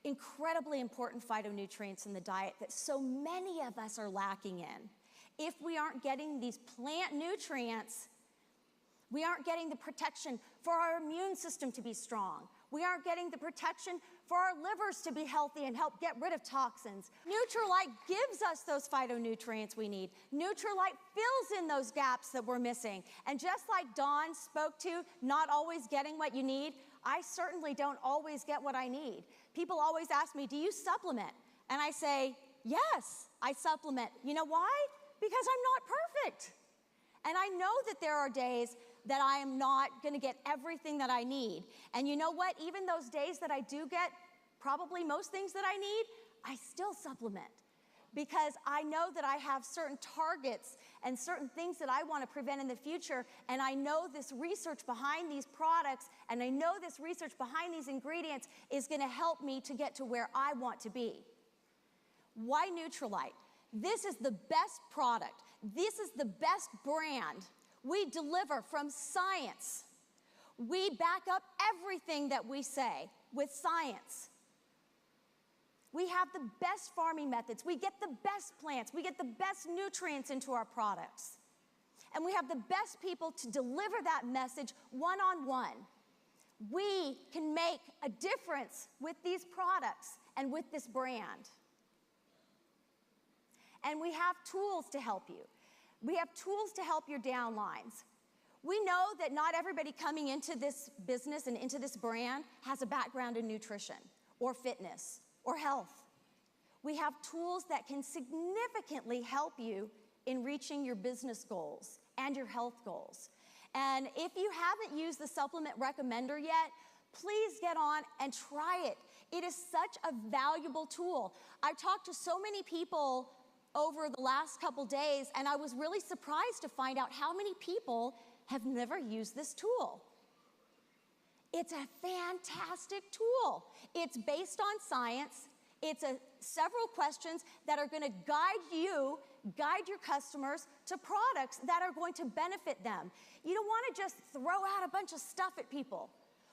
incredibly important phytonutrients in the diet that so many of us are lacking in. If we aren't getting these plant nutrients, we aren't getting the protection for our immune system to be strong. We aren't getting the protection for our livers to be healthy and help get rid of toxins. Nutrilite gives us those phytonutrients we need. Nutrilite fills in those gaps that we're missing. And just like Dawn spoke to, not always getting what you need, I certainly don't always get what I need. People always ask me, do you supplement? And I say, yes, I supplement. You know why? Because I'm not perfect. And I know that there are days that I am not going to get everything that I need. And you know what? Even those days that I do get probably most things that I need, I still supplement. Because I know that I have certain targets and certain things that I want to prevent in the future. And I know this research behind these products, and I know this research behind these ingredients is going to help me to get to where I want to be. Why Nutrilite? This is the best product. This is the best brand. We deliver from science. We back up everything that we say with science. We have the best farming methods. We get the best plants. We get the best nutrients into our products. And we have the best people to deliver that message one-on-one. We can make a difference with these products and with this brand. And we have tools to help you. We have tools to help your downlines. We know that not everybody coming into this business and into this brand has a background in nutrition or fitness or health. We have tools that can significantly help you in reaching your business goals and your health goals. And if you haven't used the supplement recommender yet, please get on and try it. It is such a valuable tool. I've talked to so many people over the last couple days, and I was really surprised to find out how many people have never used this tool. It's a fantastic tool. It's based on science. It's several questions that are going to guide your customers to products that are going to benefit them. You don't want to just throw out a bunch of stuff at people.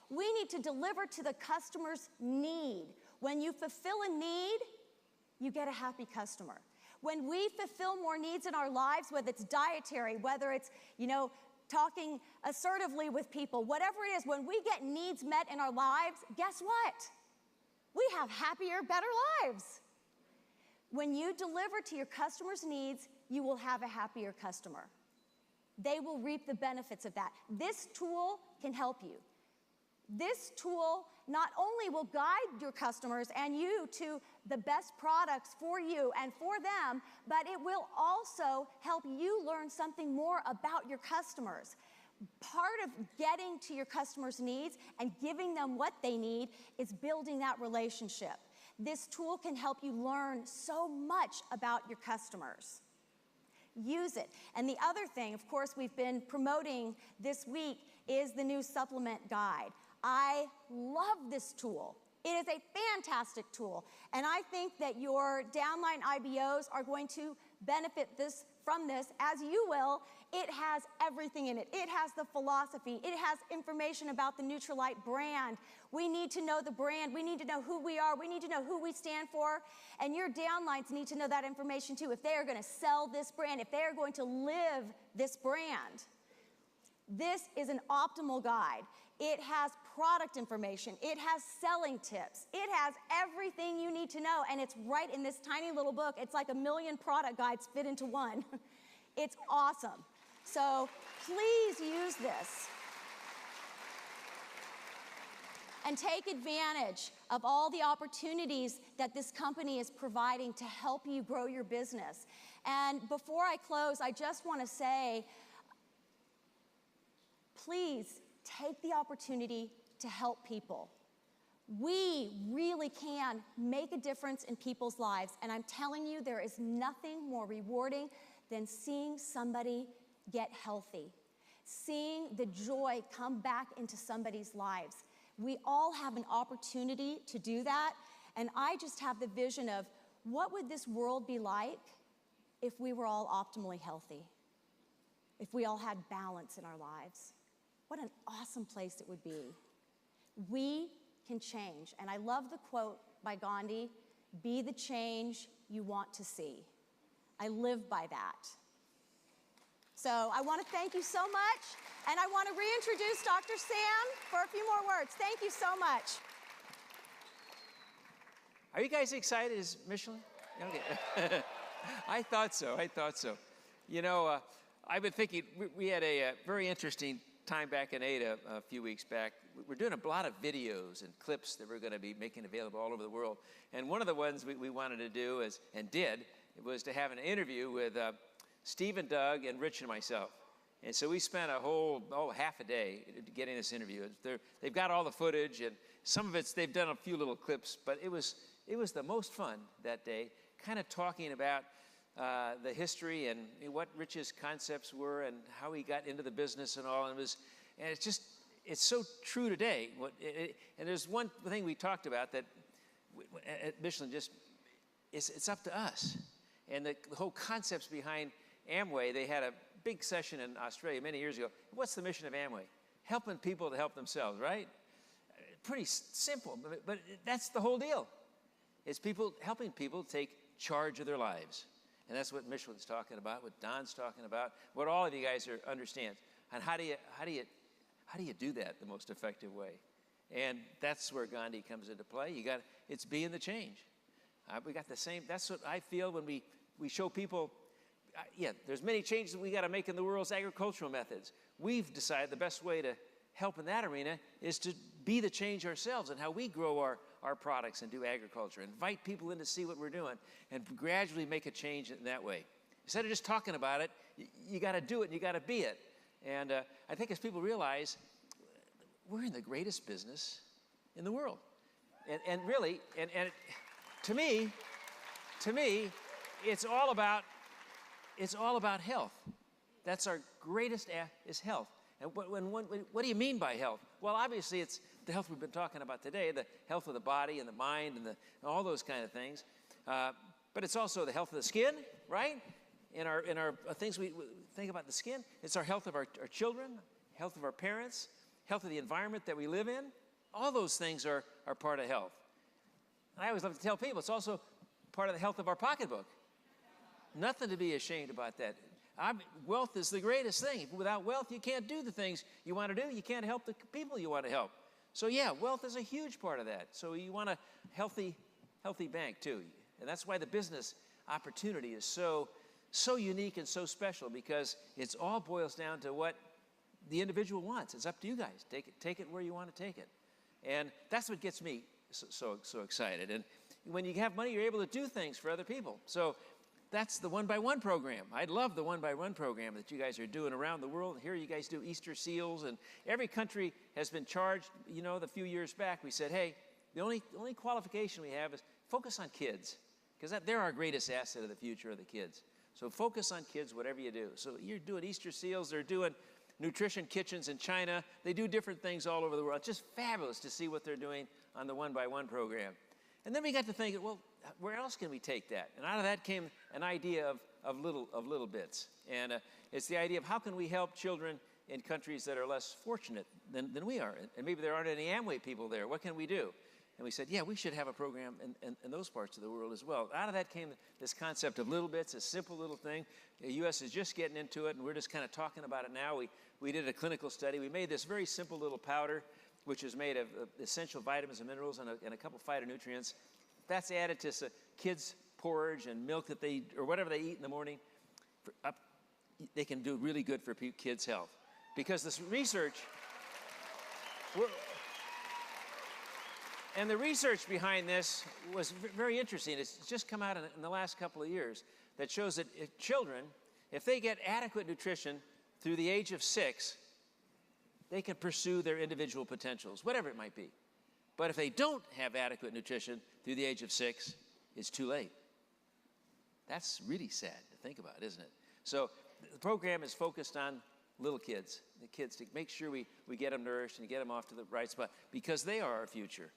We need to deliver to the customer's need. When you fulfill a need, you get a happy customer. When we fulfill more needs in our lives, whether it's dietary, whether it's, talking assertively with people, whatever it is, when we get needs met in our lives, guess what? We have happier, better lives. When you deliver to your customers' needs, you will have a happier customer. They will reap the benefits of that. This tool can help you. This tool not only will guide your customers and you to the best products for you and for them, but it will also help you learn something more about your customers. Part of getting to your customers' needs and giving them what they need is building that relationship. This tool can help you learn so much about your customers. Use it. And the other thing, of course, we've been promoting this week is the new supplement guide. I love this tool. It is a fantastic tool. And I think that your downline IBOs are going to benefit from this, as you will, it has everything in it. It has the philosophy. It has information about the Nutrilite brand. We need to know the brand. We need to know who we are. We need to know who we stand for. And your downlines need to know that information too. If they are going to sell this brand, if they are going to live this brand, this is an optimal guide. It has product information. It has selling tips. It has everything you need to know, and it's right in this tiny little book. It's like 1 million product guides fit into one. It's awesome. So please use this. And take advantage of all the opportunities that this company is providing to help you grow your business. And before I close, I just want to say, please take the opportunity to help people. We really can make a difference in people's lives, and I'm telling you, there is nothing more rewarding than seeing somebody get healthy, seeing the joy come back into somebody's lives. We all have an opportunity to do that, and I just have the vision of what would this world be like if we were all optimally healthy, if we all had balance in our lives. What an awesome place it would be. We can change. And I love the quote by Gandhi, "Be the change you want to see." I live by that. So I want to thank you so much. And I want to reintroduce Dr. Sam for a few more words. Thank you so much. Are you guys excited? Is Michelin? Okay. I thought so. You know, I've been thinking, we had a very interesting time back in Ada a few weeks back. We're doing a lot of videos and clips that we're going to be making available all over the world. And one of the ones we wanted to do was to have an interview with Steve and Doug and Rich and myself. And so we spent a whole half a day getting this interview. They've got all the footage, and some of they've done a few little clips, but it was the most fun that day, kind of talking about the history and what Rich's concepts were and how he got into the business and all. And it's so true today. And there's one thing we talked about that at Michelin, it's up to us. And the whole concepts behind Amway, they had a big session in Australia many years ago. What's the mission of Amway? Helping people to help themselves, right? Pretty simple, but that's the whole deal. It's helping people take charge of their lives. And that's what Michelin's talking about, what Don's talking about, what all of you guys understand. And how do you do that the most effective way? And that's where Gandhi comes into play. It's being the change. We got the same. That's what I feel when we show people. There's many changes we got to make in the world's agricultural methods. We've decided the best way to help in that arena is to be the change ourselves and how we grow our products and do agriculture. Invite people in to see what we're doing and gradually make a change in that way. Instead of just talking about it, you got to do it and you got to be it. And I think as people realize, we're in the greatest business in the world. And really, to me, it's all about health. That's our greatest is health. And what do you mean by health? Well, obviously, it's the health we've been talking about today, the health of the body and the mind and all those kind of things. But it's also the health of the skin, right? In our things we think about the skin, it's our health of our children, health of our parents, health of the environment that we live in. All those things are part of health. And I always love to tell people it's also part of the health of our pocketbook. Nothing to be ashamed about that. Wealth is the greatest thing. Without wealth, you can't do the things you want to do. You can't help the people you want to help. So yeah, wealth is a huge part of that. So you want a healthy bank too. And that's why the business opportunity is so unique and so special, because it all boils down to what the individual wants. It's up to you guys. Take it where you want to take it. And that's what gets me so excited. And when you have money, you're able to do things for other people. So that's the one-by-one program. I love the one-by-one program that you guys are doing around the world. Here you guys do Easter seals, and every country has been charged. You know, the few years back, we said, hey, the only qualification we have is focus on kids, because they're our greatest asset of the future of the kids. So focus on kids, whatever you do. So you're doing Easter seals. They're doing nutrition kitchens in China. They do different things all over the world. It's just fabulous to see what they're doing on the one-by-one program. And then we got to thinking, well, where else can we take that? And out of that came an idea of little bits. And it's the idea of how can we help children in countries that are less fortunate than we are. And maybe there aren't any Amway people there. What can we do? And we said, yeah, we should have a program in those parts of the world as well. Out of that came this concept of little bits, a simple little thing. The U.S. is just getting into it, and we're just kind of talking about it now. We did a clinical study. We made this very simple little powder, which is made of essential vitamins and minerals and a couple phytonutrients. That's added to kids' porridge and milk that they, or whatever they eat in the morning. They can do really good for kids' health. Because this research, and the research behind this was very interesting. It's just come out in the last couple of years that shows that if children, if they get adequate nutrition through the age of 6, they can pursue their individual potentials, whatever it might be. But if they don't have adequate nutrition through the age of 6, it's too late. That's really sad to think about, isn't it? So the program is focused on little kids, the kids, to make sure we get them nourished and get them off to the right spot, because they are our future.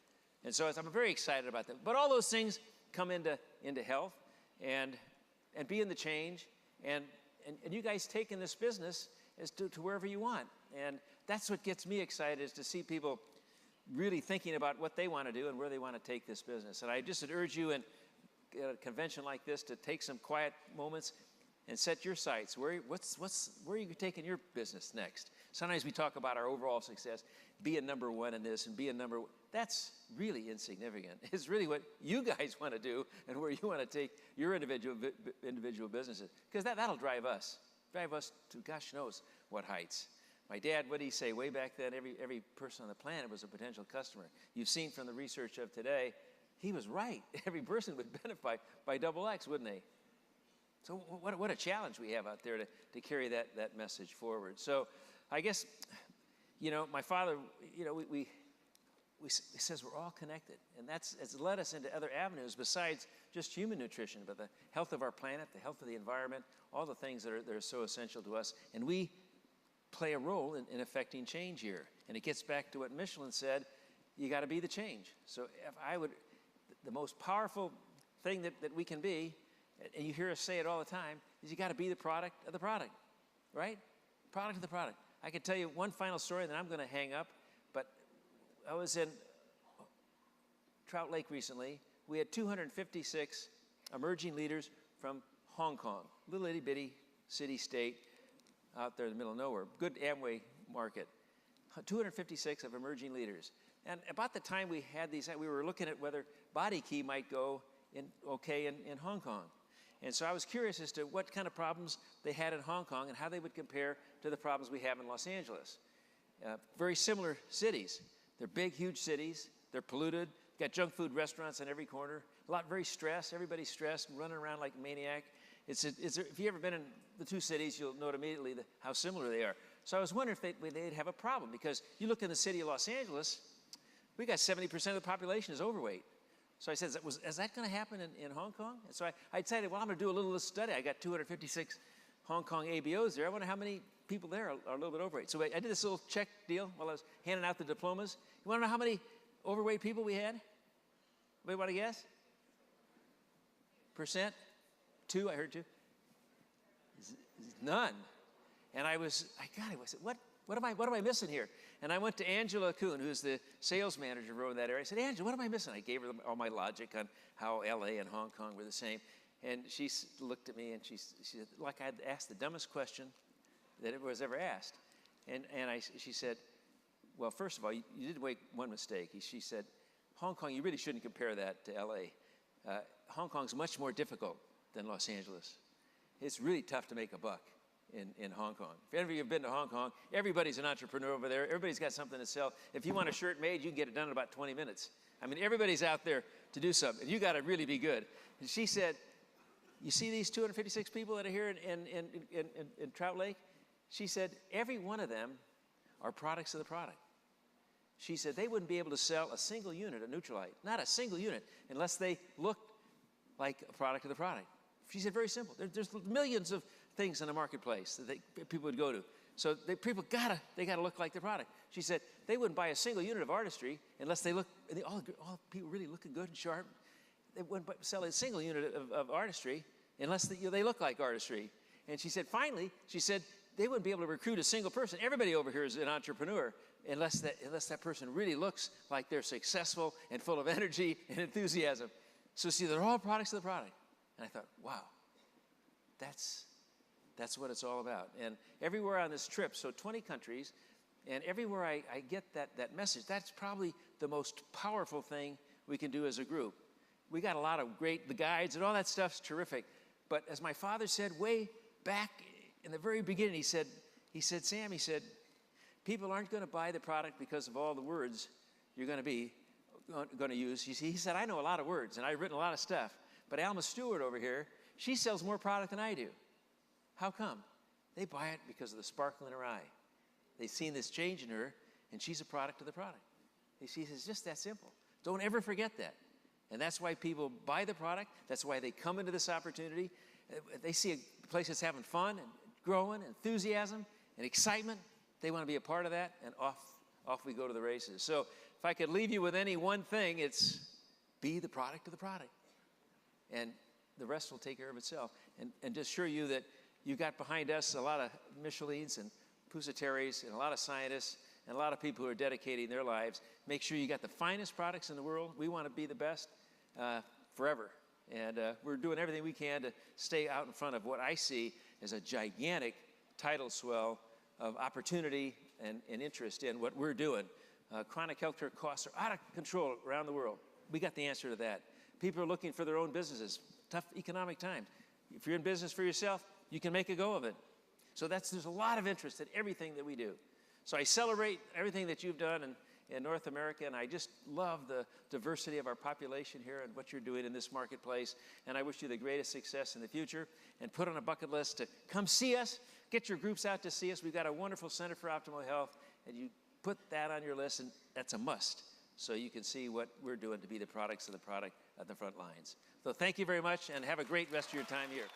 And so I'm very excited about that. But all those things come into health and being the change, and you guys taking this business as to wherever you want. And that's what gets me excited, is to see people really thinking about what they want to do and where they want to take this business. And I just would urge you in a convention like this to take some quiet moments and set your sights. Where are you taking your business next? Sometimes we talk about our overall success, being number one in this and being number one. That's really insignificant. It's really what you guys want to do and where you want to take your individual businesses. Because that'll drive us to gosh knows what heights. My dad, what did he say? Way back then, every person on the planet was a potential customer. You've seen from the research of today, he was right. Every person would benefit by double X, wouldn't they? So what a challenge we have out there to carry that message forward. So I guess, my father, we says we're all connected. And it's led us into other avenues besides just human nutrition, but the health of our planet, the health of the environment, all the things that are so essential to us. And we play a role in affecting change here. And it gets back to what Michelin said, you got to be the change. So the most powerful thing that we can be, and you hear us say it all the time, is you got to be the product of the product, right? Product of the product. I can tell you one final story, and then I'm going to hang up. But I was in Trout Lake recently. We had 256 emerging leaders from Hong Kong, little itty bitty city state out there in the middle of nowhere. Good Amway market. 256 of emerging leaders. And about the time we had these, we were looking at whether Body Key might go in Hong Kong. And so I was curious as to what kind of problems they had in Hong Kong and how they would compare to the problems we have in Los Angeles. Very similar cities. They're big, huge cities. They're polluted. Got junk food restaurants on every corner. Very stressed. Everybody's stressed and running around like a maniac. If you've ever been in the two cities, you'll note immediately how similar they are. So I was wondering if they'd have a problem, because you look in the city of Los Angeles, we got 70% of the population is overweight. So I said, is that going to happen in Hong Kong? And so I decided, well, I'm going to do a little study. I got 256 Hong Kong ABOs there. I wonder how many people there are a little bit overweight. So I did this little check deal while I was handing out the diplomas. You want to know how many overweight people we had? Anybody want to guess? Percent? 2, I heard 2. None. And I said, what am I missing here? And I went to Angela Kuhn, who's the sales manager over that area. I said, Angela, what am I missing? I gave her all my logic on how LA and Hong Kong were the same. And she looked at me and she said, like I'd asked the dumbest question that it was ever asked. And she said, well, first of all, you did make one mistake. She said, Hong Kong, you really shouldn't compare that to LA. Hong Kong's much more difficult than Los Angeles. It's really tough to make a buck in Hong Kong. If any of you have been to Hong Kong, everybody's an entrepreneur over there. Everybody's got something to sell. If you want a shirt made, you can get it done in about 20 minutes. I mean, everybody's out there to do something. And you got to really be good. And she said, you see these 256 people that are here in Trout Lake? She said, every one of them are products of the product. She said they wouldn't be able to sell a single unit of Nutrilite, not a single unit, unless they looked like a product of the product. She said, very simple. There's millions of things in the marketplace that people would go to. So people they gotta look like the product. She said they wouldn't buy a single unit of Artistry unless they look, all people really looking good and sharp. They wouldn't sell a single unit of Artistry unless they look like Artistry. And she said, finally, she said, they wouldn't be able to recruit a single person. Everybody over here is an entrepreneur unless that person really looks like they're successful and full of energy and enthusiasm. So see, they're all products of the product. And I thought, wow, that's what it's all about. And everywhere on this trip, so 20 countries, and everywhere I get that message, that's probably the most powerful thing we can do as a group. We got a lot of the guides and all that stuff's terrific. But as my father said way back in the very beginning, he said, Sam, he said, people aren't going to buy the product because of all the words you're going to use. He said, I know a lot of words, and I've written a lot of stuff. But Alma Stewart over here, she sells more product than I do. How come? They buy it because of the sparkle in her eye. They've seen this change in her, and she's a product of the product. He says, it's just that simple. Don't ever forget that. And that's why people buy the product. That's why they come into this opportunity. They see a place that's having fun and growing, enthusiasm and excitement. They want to be a part of that, and off we go to the races. So if I could leave you with any one thing, it's be the product of the product. And the rest will take care of itself. And to assure you that you got behind us a lot of Michelins and Pusateris and a lot of scientists and a lot of people who are dedicating their lives. Make sure you got the finest products in the world. We want to be the best forever. And we're doing everything we can to stay out in front of what I see as a gigantic tidal swell of opportunity and interest in what we're doing. Chronic healthcare costs are out of control around the world. We got the answer to that. People are looking for their own businesses. Tough economic times. If you're in business for yourself, you can make a go of it. So there's a lot of interest in everything that we do. So I celebrate everything that you've done in North America, and I just love the diversity of our population here and what you're doing in this marketplace. And I wish you the greatest success in the future, and put on a bucket list to come see us, get your groups out to see us. We've got a wonderful Center for Optimal Health, and you put that on your list, and that's a must, so you can see what we're doing to be the products of the product at the front lines. So thank you very much, and have a great rest of your time here.